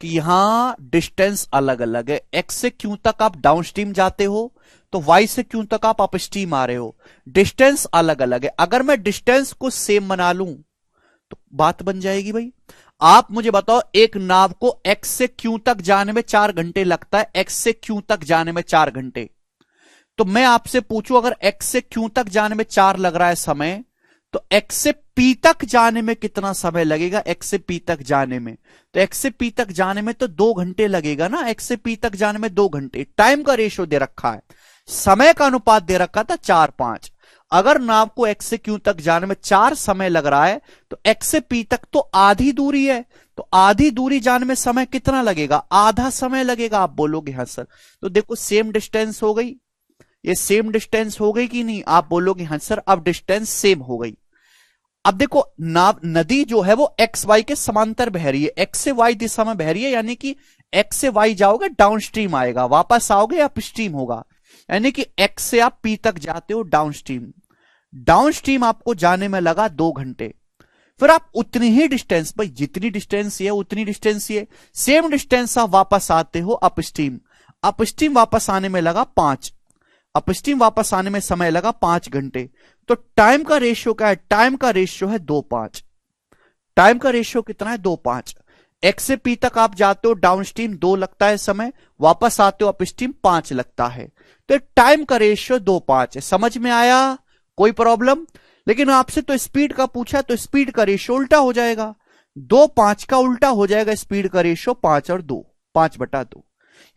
कि यहां डिस्टेंस अलग अलग है। एक्स से क्यू तक आप डाउन स्ट्रीम जाते हो, तो वाई से क्यू तक आप अप स्ट्रीम आ रहे हो, डिस्टेंस अलग अलग है। अगर मैं डिस्टेंस को सेम बना लूं तो बात बन जाएगी भाई। आप मुझे बताओ, एक नाव को एक्स से क्यू तक जाने में 4 घंटे लगता है, एक्स से क्यू तक जाने में 4 घंटे, तो मैं आपसे पूछूं अगर एक्स से क्यू तक जाने में 4 लग रहा है समय, तो एक्स से पी तक जाने में कितना समय लगेगा, एक्स से पी तक जाने में, तो एक्स से पी तक जाने में तो 2 घंटे लगेगा ना, एक्स से पी तक जाने में 2 घंटे। टाइम का रेशियो दे रखा है, समय का अनुपात दे रखा था 4:5। अगर नाव को एक्स से क्यू तक जाने में 4 समय लग रहा है तो एक्स से पी तक तो आधी दूरी है, तो आधी दूरी जाने में समय कितना लगेगा? आधा समय लगेगा। आप बोलोगे हाँ सर। तो देखो सेम डिस्टेंस हो गई, ये सेम डिस्टेंस हो गई कि नहीं? आप बोलोगे हाँ सर, अब डिस्टेंस सेम हो गई। अब देखो नाव नदी जो है वो एक्स वाई के समांतर बह रही है, एक्स से वाई दिशा में बह रही है, यानी कि एक्स से वाई जाओगे डाउन स्ट्रीम आएगा, वापस आओगे अप स्ट्रीम होगा, यानी कि एक्स से आप पी तक जाते हो डाउन स्ट्रीम। डाउन स्ट्रीम आपको जाने में लगा 2 घंटे। फिर आप उतनी ही डिस्टेंस, भाई जितनी डिस्टेंस ये उतनी डिस्टेंस ये, सेम डिस्टेंस आप वापस आते हो अप स्ट्रीम। अप स्ट्रीम वापस आने में लगा 5, अप स्ट्रीम वापस आने में समय लगा 5 घंटे। तो टाइम का रेशियो क्या है? टाइम का रेशियो है 2:5। टाइम का रेशियो कितना है? 2:5। एक्स से पी तक आप जाते हो डाउन स्ट्रीम 2 लगता है समय, वापस आते हो अप स्ट्रीम 5 लगता है। तो टाइम का रेशियो 2:5 है। समझ में आया? कोई प्रॉब्लम? लेकिन आपसे तो स्पीड का पूछा, तो स्पीड का रेशियो उल्टा हो जाएगा, 2:5 का उल्टा हो जाएगा स्पीड का रेशियो, 5 और 2, 5/2।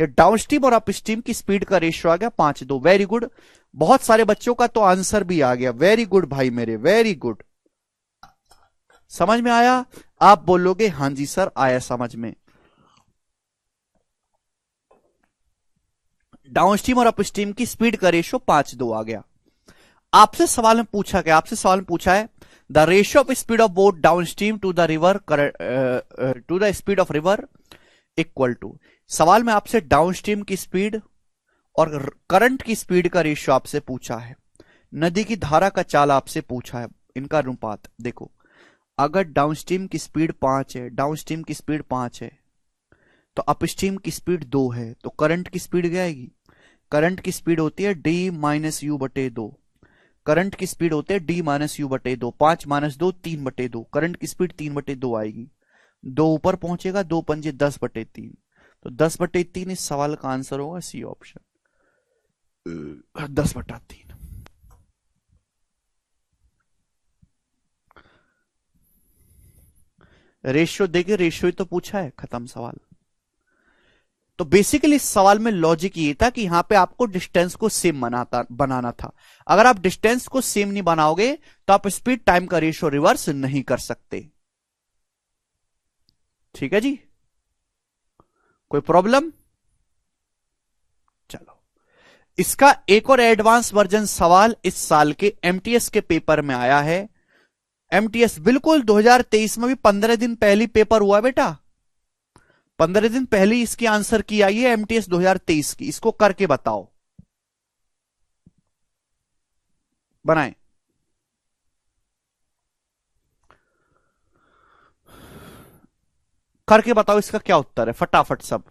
ये डाउन स्ट्रीम और अप स्ट्रीम की स्पीड का रेशियो आ गया 5:2। वेरी गुड, बहुत सारे बच्चों का तो आंसर भी आ गया। वेरी गुड भाई मेरे, वेरी गुड। समझ में आया? आप बोलोगे हां जी सर आया समझ में। डाउन स्ट्रीम और अप स्ट्रीम की स्पीड का रेशियो 5:2 आ गया। आपसे सवाल में पूछा गया, आपसे सवाल में पूछा है the ratio of speed of boat downstream to the river to the speed of river equal to. सवाल में आपसे डाउन स्ट्रीम की स्पीड और करंट की स्पीड का रेशियो आपसे पूछा है, नदी की धारा का चाल आपसे पूछा है, इनका अनुपात देखो। अगर डाउनस्ट्रीम की स्पीड 5 है, डाउनस्ट्रीम की स्पीड 5 है, तो अपस्ट्रीम की स्पीड 2 है, तो करंट की स्पीड क्या आएगी? करंट की स्पीड होती है d-u/2। करंट की स्पीड होती है d-u/2। 5 - 2 3/2। करंट की स्पीड 3/2 आएगी। 2 ऊपर पहुंचेगा, 2 पंजे 10/3। तो 10/3 इस सवाल का आंसर होगा सी ऑप्शन, 10/3। रेशियो देके, रेशियो ही तो पूछा है, खत्म सवाल। तो बेसिकली इस सवाल में लॉजिक ये था कि यहां पे आपको डिस्टेंस को सेम बनाना था। अगर आप डिस्टेंस को सेम नहीं बनाओगे तो आप स्पीड टाइम का रेशियो रिवर्स नहीं कर सकते। ठीक है जी, कोई प्रॉब्लम? चलो, इसका एक और एडवांस वर्जन सवाल इस साल के एमटीएस के पेपर में आया है। एमटीएस बिल्कुल 2023 में भी 15 दिन पहले पेपर हुआ बेटा, 15 दिन पहले इसकी आंसर की आई है एमटीएस 2023 की। इसको करके बताओ, बनाए। करके बताओ इसका क्या उत्तर है फटाफट सब।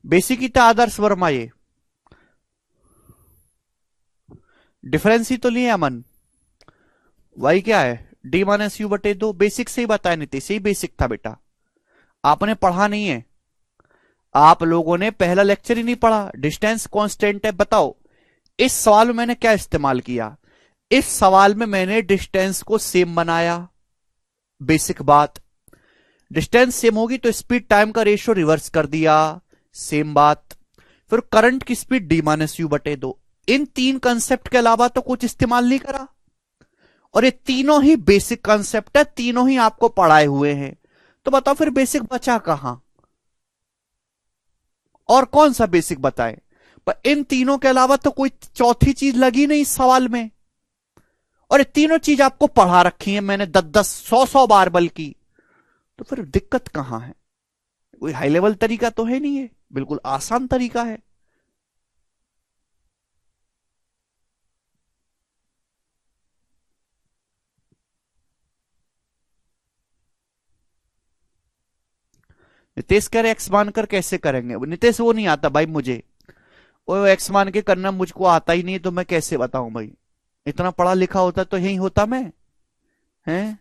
बेसिक ही था आदर्श वर्मा, ये डिफरेंस ही तो लिए अमन। वाई क्या है? d-u/2। बेसिक से ही बताया, नीतीश ही बेसिक था बेटा, आपने पढ़ा नहीं है, आप लोगों ने पहला लेक्चर ही नहीं पढ़ा। डिस्टेंस कांस्टेंट है, बताओ इस सवाल में मैंने क्या इस्तेमाल किया? इस सवाल में मैंने डिस्टेंस को सेम बनाया, बेसिक बात। डिस्टेंस सेम होगी तो स्पीड टाइम का रेशियो रिवर्स कर दिया, सेम बात। फिर करंट की स्पीड d-u/2। इन 3 कंसेप्ट के अलावा तो कुछ इस्तेमाल नहीं करा, और ये तीनों ही बेसिक कंसेप्ट है, तीनों ही आपको पढ़ाए हुए हैं। तो बताओ फिर बेसिक बचा कहां, और कौन सा बेसिक बताए? पर इन तीनों के अलावा तो कोई चौथी चीज लगी नहीं इस सवाल में, और ये तीनों चीज आपको पढ़ा रखी है मैंने 10-10 100-100 बार बल्कि। तो फिर दिक्कत कहां है? कोई हाई लेवल तरीका तो है नहीं है, बिल्कुल आसान तरीका है। नितेश कह रहे एक्स मान कर कैसे करेंगे? नितेश वो नहीं आता भाई मुझे, वो एक्स मान के करना मुझको आता ही नहीं, तो मैं कैसे बताऊं भाई? इतना पढ़ा लिखा होता तो यही होता मैं, हैं?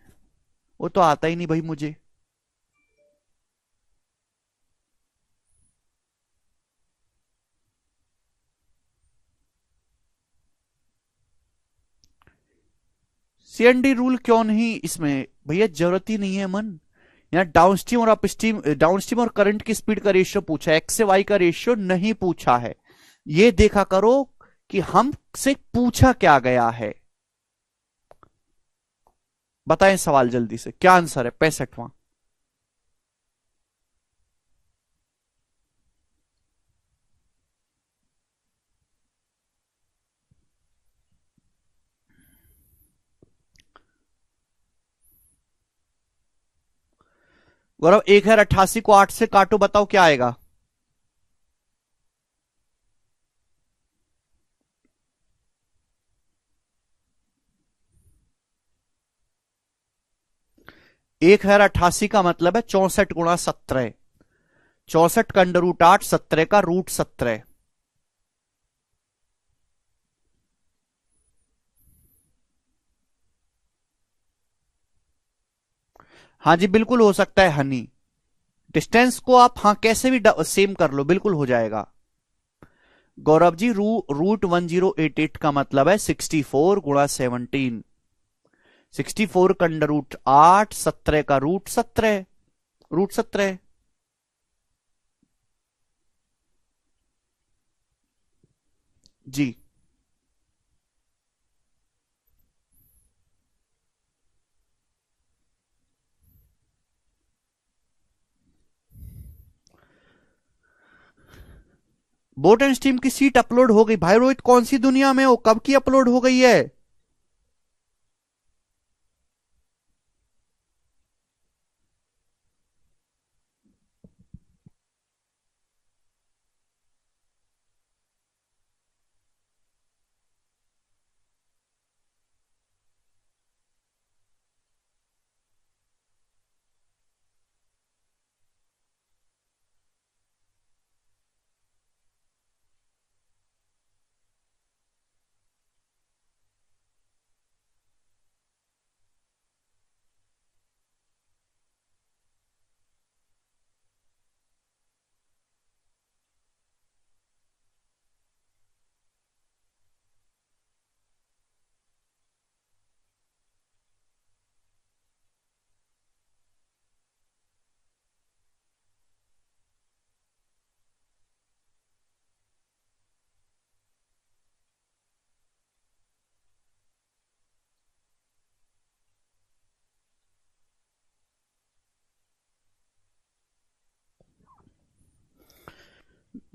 वो तो आता ही नहीं भाई मुझे। सीएनडी रूल क्यों नहीं इसमें भैया? जरूरत ही नहीं है मन, यहां डाउनस्ट्रीम और अपस्ट्रीम, डाउनस्ट्रीम और करंट की स्पीड का रेशियो पूछा है, एक्स से वाई का रेशियो नहीं पूछा है। ये देखा करो कि हमसे पूछा क्या गया है। बताएं सवाल जल्दी से, क्या आंसर है 65वां? गौरव 1088 को 8 से काटो, बताओ क्या आएगा? 1088 का मतलब है 64 गुणा 17, 64 का अंडर रूट 8, 17 का रूट 17। हाँ जी बिल्कुल हो सकता है हनी। डिस्टेंस को आप हाँ कैसे भी सेम कर लो, बिल्कुल हो जाएगा। गौरव जी रूट 1088 का मतलब है 64 गुणा 17, 64 का अंडर रूट 8, 17 का रूट 17, रूट 17। जी बोट एंड स्टीम की सीट अपलोड हो गई। भाई रोहित कौन सी दुनिया में हो, कब की अपलोड हो गई है?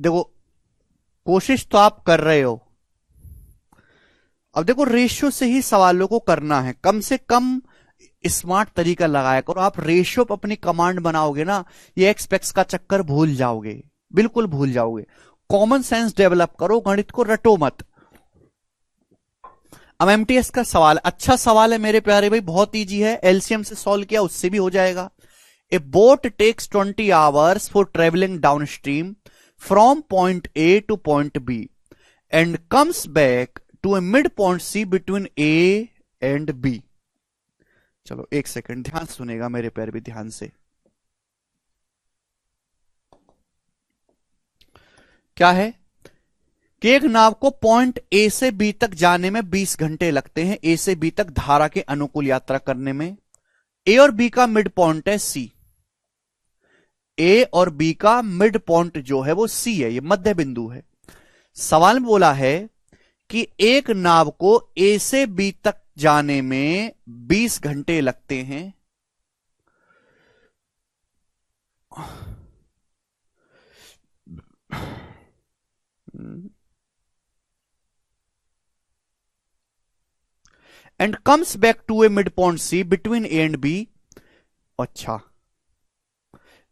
देखो कोशिश तो आप कर रहे हो। अब देखो रेशियो से ही सवालों को करना है, कम से कम स्मार्ट तरीका लगाया करो। आप रेशियो पर अपनी कमांड बनाओगे ना, ये एक्सपेक्ट का चक्कर भूल जाओगे, बिल्कुल भूल जाओगे। कॉमन सेंस डेवलप करो, गणित को रटो मत। अब एमटीएस का सवाल, अच्छा सवाल है मेरे प्यारे भाई, बहुत इजी है, एलसीएम से सॉल्व किया उससे भी हो जाएगा। A boat takes 20 hours for travelling downstream from point A to point B and comes back to A mid point C between A and B. चलो एक सेकंड ध्यान सुनेगा मेरे प्यारे भी, ध्यान से। क्या है कि एक नाव को पॉइंट ए से बी तक जाने में 20 घंटे लगते हैं, ए से बी तक धारा के अनुकूल यात्रा करने में। ए और बी का मिड पॉइंट है सी, ए और बी का मिड पॉइंट जो है वो सी है, ये मध्य बिंदु है। सवाल में बोला है कि एक नाव को ए से बी तक जाने में 20 घंटे लगते हैं, and comes back to A mid point C between A and B. अच्छा,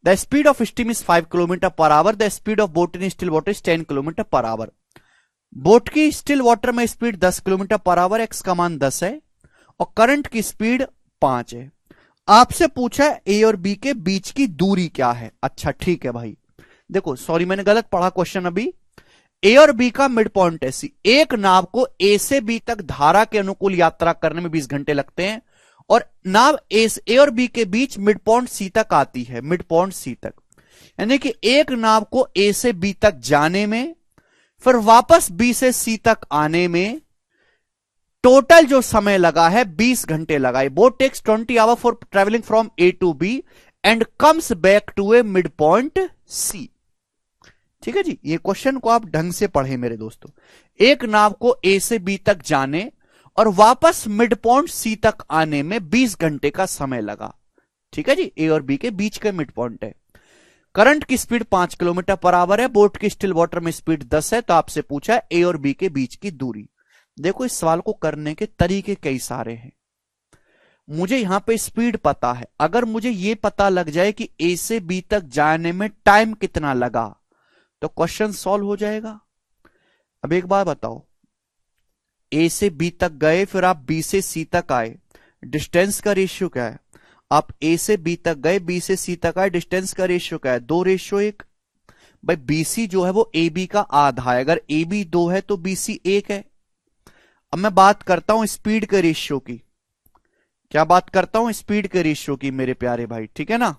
the speed of stream is 5 kilometre per hour, the speed of boat in still water is 10 kilometre per hour. Boat की still water में speed 10 kilometre per hour, x का मान 10 है, और current की speed 5 है। आपसे पूछा है ए और बी के बीच की दूरी क्या है। अच्छा ठीक है भाई, देखो सॉरी मैंने गलत पढ़ा क्वेश्चन अभी। ए और बी का मिड पॉइंट है सी, एक नाव को ए से बी तक धारा के अनुकूल यात्रा करने में 20 घंटे लगते हैं, और नाव ए और बी के बीच मिड पॉइंट सी तक आती है, मिड पॉइंट सी तक। यानी कि एक नाव को ए से बी तक जाने में, फिर वापस बी से सी तक आने में टोटल जो समय लगा है 20 घंटे लगा है। Boat takes 20 hour for travelling from A to B and comes back to A mid point C. ठीक है जी, ये क्वेश्चन को आप ढंग से पढ़े मेरे दोस्तों। एक नाव को ए से बी तक जाने और वापस मिड पॉइंट सी तक आने में 20 घंटे का समय लगा। ठीक है जी, ए और बी के बीच का मिड पॉइंट है। करंट की स्पीड 5 किलोमीटर पर आवर है, बोट की स्टिल वाटर में स्पीड 10 है। तो आपसे पूछा है ए और बी के बीच की दूरी। देखो इस सवाल को करने के तरीके कई सारे हैं। मुझे यहां पे स्पीड पता है, अगर मुझे यह पता लग जाए कि ए से बी तक जाने में टाइम कितना लगा तो क्वेश्चन सॉल्व हो जाएगा। अब एक बात बताओ, ए से बी तक गए, फिर आप बी से सी तक आए, डिस्टेंस का रेशियो क्या है? आप ए से बी तक गए, बी से सी तक आए, डिस्टेंस का रेशियो क्या है? 2:1। भाई बीसी जो है वो ए बी का आधा है, अगर ए बी 2 है तो बीसी 1 है। अब मैं बात करता हूं स्पीड के रेशियो की। क्या बात करता हूं? स्पीड के रेशियो की मेरे प्यारे भाई, ठीक है ना।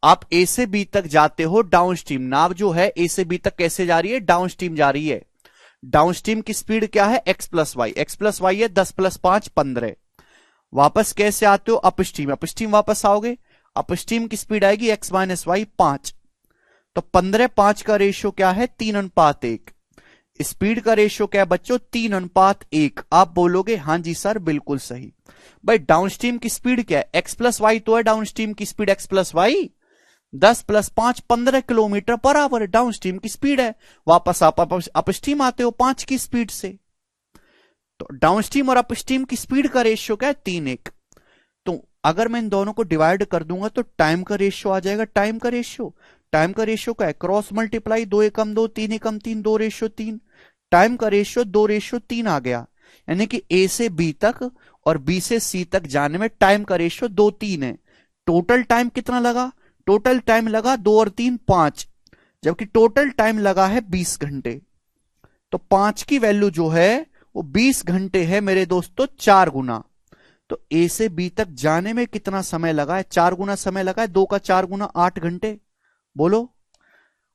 आप ए से बी तक जाते हो डाउन स्ट्रीम, नाव जो है ए से बी तक कैसे जा रही है? डाउन स्ट्रीम जा रही है। डाउन स्ट्रीम की स्पीड क्या है? x plus Y. X plus Y है 10 + 5 15। वापस कैसे आते हो? Up stream. अप स्ट्रीम वापस आओगे, अप स्ट्रीम की स्पीड आएगी x - y 5। तो 15:5 का रेशियो क्या है? 3:1। स्पीड का रेशियो क्या है बच्चों? 3:1। आप बोलोगे हां जी सर बिल्कुल सही। भाई डाउन स्ट्रीम की स्पीड क्या है? x प्लस वाई तो है डाउन स्ट्रीम की speed, x plus Y 10 + 5 15 kilometre per hour downstream की स्पीड है। वापस आप अप स्ट्रीम आते हो 5 की स्पीड से। तो डाउन स्ट्रीम और अप स्ट्रीम की स्पीड का रेशियो क्या है? 3:1। तो अगर मैं इन दोनों को डिवाइड कर दूंगा तो टाइम का रेशियो आ जाएगा। टाइम का रेशियो क्या है? क्रॉस मल्टीप्लाई, 2 एकम 2, 3 एकम 3, 2:3। टाइम का रेशियो 2:3 आ गया। यानी कि ए से बी तक और बी से सी तक जाने में टाइम का रेशियो 2:3 है। टोटल टाइम कितना लगा? टोटल टाइम लगा 2 और 3 5, जबकि टोटल टाइम लगा है 20 घंटे। तो 5 की वैल्यू जो है वो 20 घंटे है मेरे दोस्तों, 4 गुना। तो ए से बी तक जाने में कितना समय लगा है? 4 गुना समय लगा है। 2 का 4 गुना 8 घंटे। बोलो,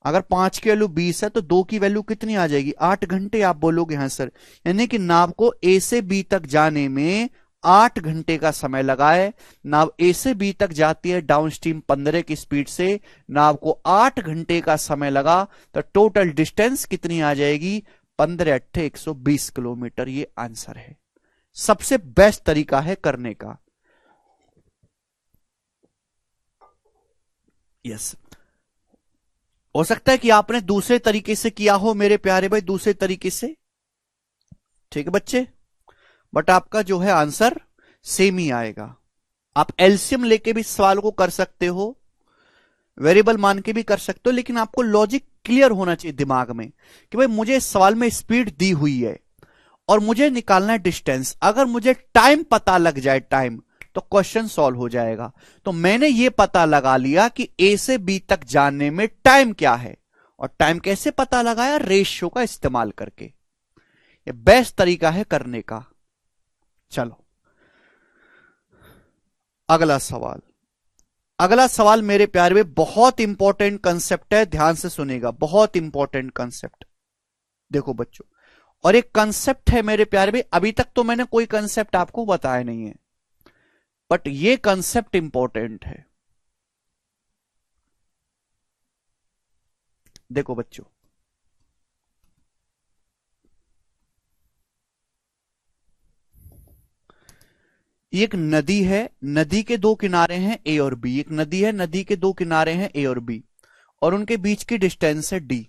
अगर 5 की वैल्यू 20 है तो 2 की वैल्यू कितनी आ जाएगी? 8 घंटे। आप बोलोगे हाँ सर, यानी कि नाव को ए से बी तक जाने में 8 घंटे का समय लगा है। नाव ए से बी तक जाती है डाउन स्ट्रीम 15 की स्पीड से, नाव को 8 घंटे का समय लगा। तो टोटल डिस्टेंस कितनी आ जाएगी? 15 × 8 120 किलोमीटर। ये आंसर है। सबसे बेस्ट तरीका है करने का। यस, हो सकता है कि आपने दूसरे तरीके से किया हो मेरे प्यारे भाई, दूसरे तरीके से। ठीक है बच्चे, बट आपका जो है आंसर सेम ही आएगा। आप एलसीएम लेके भी सवाल को कर सकते हो, वेरिएबल मान के भी कर सकते हो, लेकिन आपको लॉजिक क्लियर होना चाहिए दिमाग में कि भाई मुझे इस सवाल में स्पीड दी हुई है और मुझे निकालना है डिस्टेंस। अगर मुझे टाइम पता लग जाए टाइम, तो क्वेश्चन सॉल्व हो जाएगा। तो मैंने यह पता लगा लिया कि ए से बी तक जाने में टाइम क्या है, और टाइम कैसे पता लगाया? रेशियो का इस्तेमाल करके। ये बेस्ट तरीका है करने का। चलो अगला सवाल। अगला सवाल मेरे प्यारे में बहुत इंपॉर्टेंट कंसेप्ट है, ध्यान से सुनेगा। बहुत इंपॉर्टेंट कंसेप्ट। देखो बच्चों, और एक कंसेप्ट है मेरे प्यारे में, अभी तक तो मैंने कोई कंसेप्ट आपको बताया नहीं है, बट ये कंसेप्ट इंपॉर्टेंट है। देखो बच्चों, एक नदी है, नदी के 2 किनारे हैं ए और बी। एक नदी है, नदी के 2 किनारे हैं ए और बी, और उनके बीच की डिस्टेंस है डी।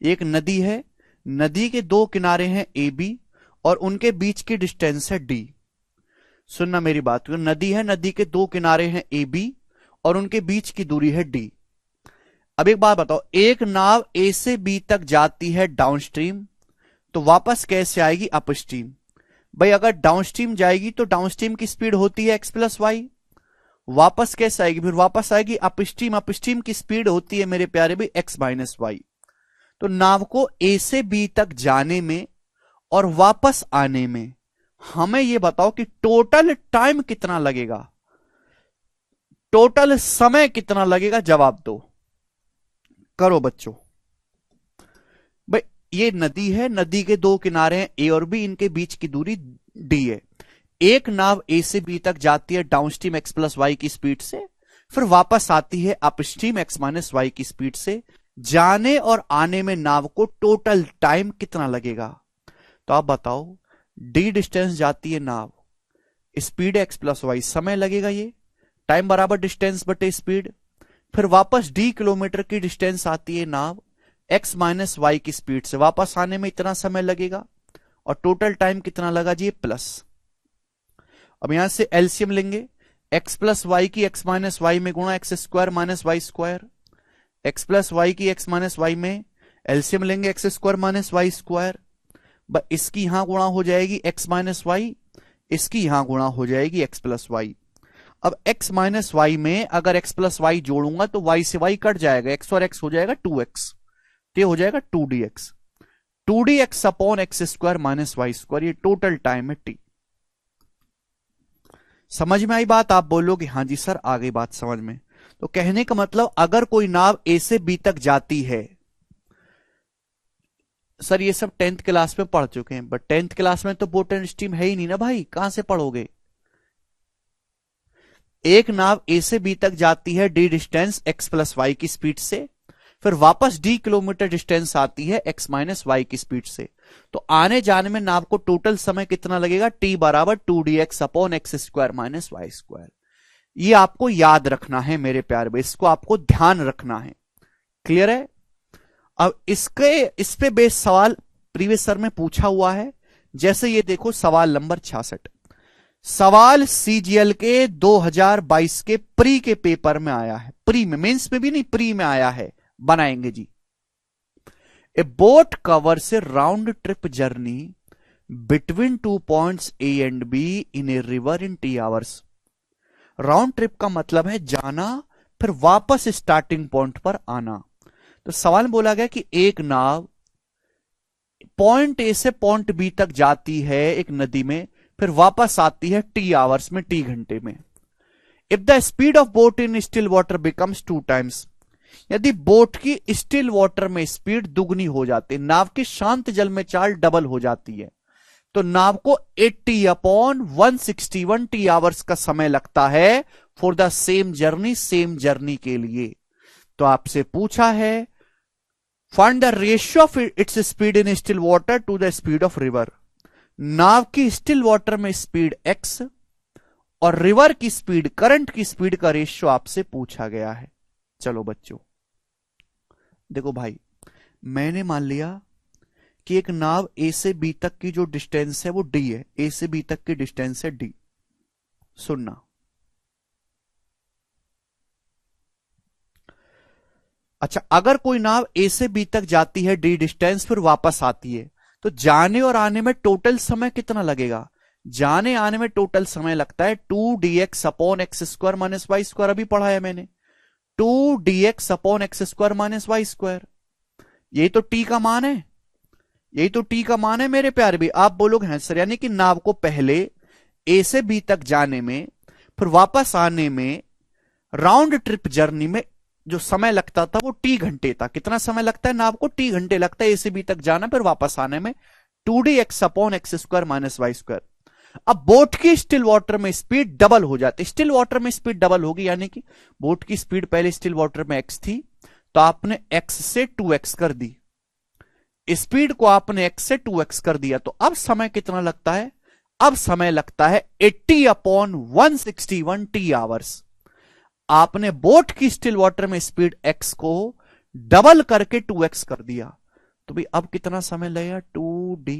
एक नदी है, नदी के 2 किनारे हैं ए बी, और उनके बीच की डिस्टेंस है डी। सुनना मेरी बात, नदी है, नदी के 2 किनारे हैं ए बी, और उनके बीच की दूरी है डी। अब एक बात बताओ, एक नाव ए से बी तक जाती है डाउनस्ट्रीम, तो वापस कैसे आएगी? अपस्ट्रीम। भाई अगर डाउनस्ट्रीम जाएगी तो डाउनस्ट्रीम की स्पीड होती है x + y। वापस कैसे आएगी? फिर वापस आएगी अपस्ट्रीम। अपस्ट्रीम की स्पीड होती है मेरे प्यारे भी x - y। तो नाव को ए से बी तक जाने में और वापस आने में हमें यह बताओ कि टोटल टाइम कितना लगेगा, टोटल समय कितना लगेगा? जवाब दो, करो बच्चों। भाई ये नदी है, नदी के 2 किनारे हैं ए और बी, इनके बीच की दूरी डी है। एक नाव ए से बी तक जाती है डाउनस्ट्रीम एक्स प्लस वाई की स्पीड से, फिर वापस आती है अपस्ट्रीम एक्स माइनस वाई की स्पीड से। जाने और आने में नाव को टोटल टाइम कितना लगेगा? तो आप बताओ, डी डिस्टेंस जाती है नाव, स्पीड एक्स प्लस वाई, समय लगेगा ये, टाइम बराबर डिस्टेंस बटे स्पीड। फिर वापस डी किलोमीटर की डिस्टेंस आती है नाव एक्स माइनस वाई की स्पीड से, वापस आने में इतना समय लगेगा और टोटल टाइम कितना लगा जी? प्लस। अब यहां से एलसीएम लेंगे, एक्स प्लस वाई की एक्स माइनस वाई में गुणा X square minus Y square, X plus Y की एक्स माइनस वाई में एलसीएम लेंगे X square minus Y square, इसकी यहां गुणा हो जाएगी एक्स माइनस वाई, इसकी यहां गुणा हो जाएगी एक्स प्लस वाई। अब x माइनस वाई में अगर x प्लस वाई जोड़ूंगा तो y से y कट जाएगा, x और x हो जाएगा 2x, तो हो जाएगा 2dx, 2dx upon X square minus Y square, ये टोटल टाइम है t। समझ में आई बात? आप बोलोगे हाँ जी सर आ गई बात समझ में। तो कहने का मतलब अगर कोई नाव ए से बी तक जाती है, सर ये सब 10th क्लास में पढ़ चुके हैं, बट 10th क्लास में तो बोट एंड स्टीम है ही नहीं ना भाई, कहां से पढ़ोगे? एक नाव ए से बी तक जाती है D distance X plus Y की स्पीड से, फिर वापस डी किलोमीटर डिस्टेंस आती है एक्स माइनस वाई की स्पीड से। तो आने जाने में नाव को टोटल समय कितना लगेगा? टी बराबर 2dx upon X square minus Y square. ये आपको याद रखना है मेरे प्यार भाई, इसको आपको ध्यान रखना है। क्लियर है? अब इस पे बेस सवाल प्रीवियस सर में पूछा हुआ है, जैसे ये देखो सवाल नंबर 66, सवाल सीजीएल के 2022 के प्री के पेपर में आया है, प्री में, मेंस में भी नहीं, प्री में आया है, बनाएंगे जी। A boat covers a round trip journey between 2 points A and B in a river in 3 hours. Round trip का मतलब है जाना फिर वापस स्टार्टिंग पॉइंट पर आना। तो सवाल में बोला गया कि एक नाव पॉइंट ए से पॉइंट बी तक जाती है एक नदी में, फिर वापस आती है टी आवर्स में, टी घंटे में। If the speed of boat in still water becomes 2 times, यदि बोट की स्टिल वाटर में स्पीड दुगनी हो जाती है, नाव की शांत जल में चाल डबल हो जाती है, तो नाव को 80 अपॉन 161 टी आवर्स का समय लगता है फॉर द सेम जर्नी के लिए। तो आपसे पूछा है find the ratio of its speed in still water to the speed of river. नाव की स्टिल वाटर में स्पीड x और रिवर की स्पीड, करंट की स्पीड का रेशियो आपसे पूछा गया है। चलो बच्चों देखो भाई, मैंने मान लिया कि एक नाव ए से बी तक की जो डिस्टेंस है वो d है, ए से बी तक की डिस्टेंस है d। सुनना, अच्छा अगर कोई नाव ए से बी तक जाती है d डिस्टेंस, फिर वापस आती है, तो जाने और आने में टोटल समय कितना लगेगा? जाने आने में टोटल समय लगता है 2dx upon X square minus Y square, अभी पढ़ा है मैंने, 2dx upon X square minus Y square. यही तो t का मान है, यही तो t का मान है मेरे प्यारे भी। आप बोलोगे हैं सर, यानी कि नाव को पहले ए से बी तक जाने में फिर वापस आने में राउंड ट्रिप जर्नी में जो समय लगता था वो टी घंटे था। कितना समय लगता है नाव को? टी घंटे लगता है ए से बी तक जाना फिर वापस आने में, 2dx upon X square minus Y square. अब बोट की स्टिल वाटर में स्पीड डबल हो जाती, स्टिल वाटर में स्पीड डबल होगी, यानी कि बोट की स्पीड पहले स्टिल वाटर में x थी, तो आपने x से 2x कर दी, स्पीड को आपने x से 2x कर दिया, तो अब समय कितना लगता है? अब समय लगता है 80 अपॉन 161 टी आवर्स। आपने बोट की स्टिल वाटर में स्पीड x को डबल करके 2x कर दिया, तो भाई अब कितना समय लगेगा? 2d,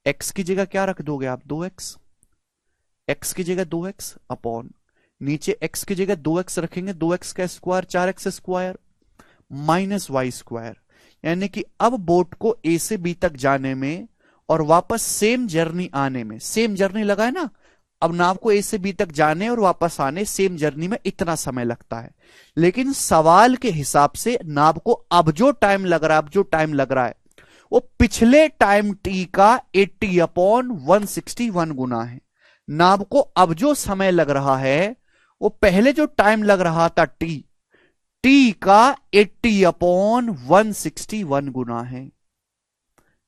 x की जगह क्या रख दोगे आप? 2x, x की जगह 2x अपॉन नीचे x की जगह 2x रखेंगे, 2x का square 4x square minus Y square. यानी कि अब बोट को ए से बी तक जाने में और वापस सेम जर्नी आने में, सेम जर्नी लगा है ना, अब नाव को ए से बी तक जाने और वापस आने सेम जर्नी में इतना समय लगता है। लेकिन सवाल के हिसाब से नाव को अब जो टाइम लग रहा है, अब जो टाइम लग रहा है वो पिछले टाइम टी का 80 अपॉन 161 गुना है। नाव को अब जो समय लग रहा है वो पहले जो टाइम लग रहा था टी का 80 अपॉन 161 गुना है।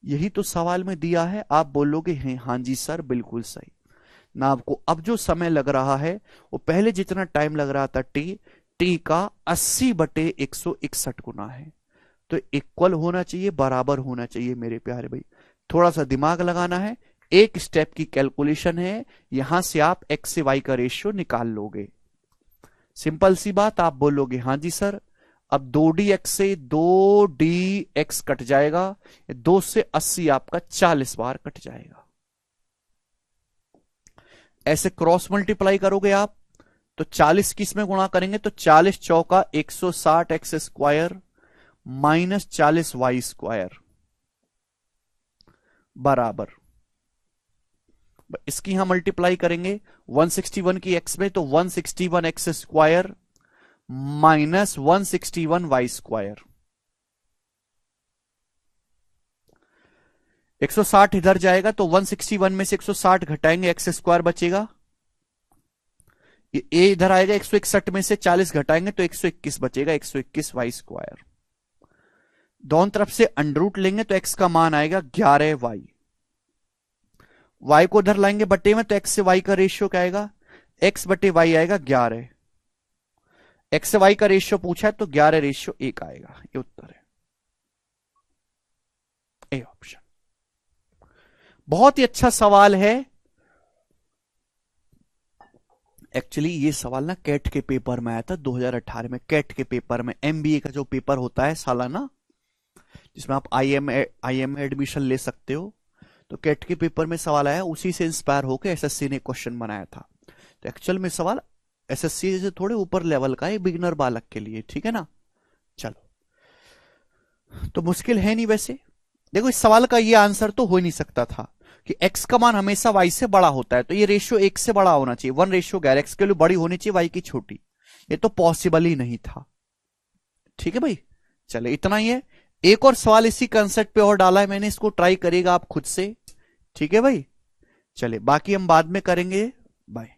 यही तो सवाल में दिया है। आप बोलोगे हैं हाँ जी सर बिल्कुल सही। ना आपको अब जो समय लग रहा है वो पहले जितना टाइम लग रहा था टी का 80/161 गुना है। तो इक्वल होना चाहिए, बराबर होना चाहिए मेरे प्यारे भाई। थोड़ा सा दिमाग लगाना है, एक स्टेप की कैलकुलेशन है, यहां से आप एक्स से वाई का रेशियो निकाल लोगे। सिंपल सी बात, आप बोलोगे हाँ जी सर। अब 2dx से 2dx कट जाएगा, 2 से 80 आपका 40 बार कट जाएगा। ऐसे क्रॉस मल्टीप्लाई करोगे आप तो 40 किस में गुणा करेंगे तो 40 चौका 160 X square minus 40 Y square बराबर, इसकी यहां मल्टीप्लाई करेंगे 161 की एक्स में तो 161 X square minus 161 Y square. 160 इधर जाएगा तो 161 में से 160 घटाएंगे, एक्स स्क्वायर बचेगा। ये इधर आएगा, 161 में से 40 घटाएंगे तो 121 बचेगा, 121 वाई स्क्वायर। दोनों तरफ से अंडर रूट लेंगे तो एक्स का मान आएगा 11 वाई। वाई को उधर लाएंगे बटे में तो एक्स से वाई का रेशियो क्या आएगा, एक्स बटे वाई आएगा 11। एक्स से वाई का रेशियो पूछा है तो 11:1 आएगा, ये उत्तर है, ए ऑप्शन। बहुत ही अच्छा सवाल है। एक्चुअली ये सवाल ना कैट के पेपर में आया था 2018 में। कैट के पेपर में एमबीए का जो पेपर होता है सालाना, जिसमें आप आईएम एडमिशन ले सकते हो, तो कैट के पेपर में सवाल आया, उसी से इंस्पायर होकर एसएससी ने क्वेश्चन बनाया था। तो एक्चुअल में सवाल एसएससी से थोड़े ऊपर लेवल का है बिगिनर बालक के लिए, ठीक है ना। चलो, तो मुश्किल है नहीं वैसे। देखो इस सवाल का ये आंसर तो हो ही नहीं सकता था कि x का मान हमेशा y से बड़ा होता है, तो ये रेशियो 1 से बड़ा होना चाहिए, 1:11, x के लिए बड़ी होनी चाहिए, y की छोटी। ये तो पॉसिबल ही नहीं था। ठीक है भाई, चले इतना ही है। एक और सवाल इसी कंसेप्ट पे और डाला है मैंने, इसको ट्राई करिएगा आप खुद से। ठीक है भाई, चले बाकी हम बाद में करेंगे। बाय।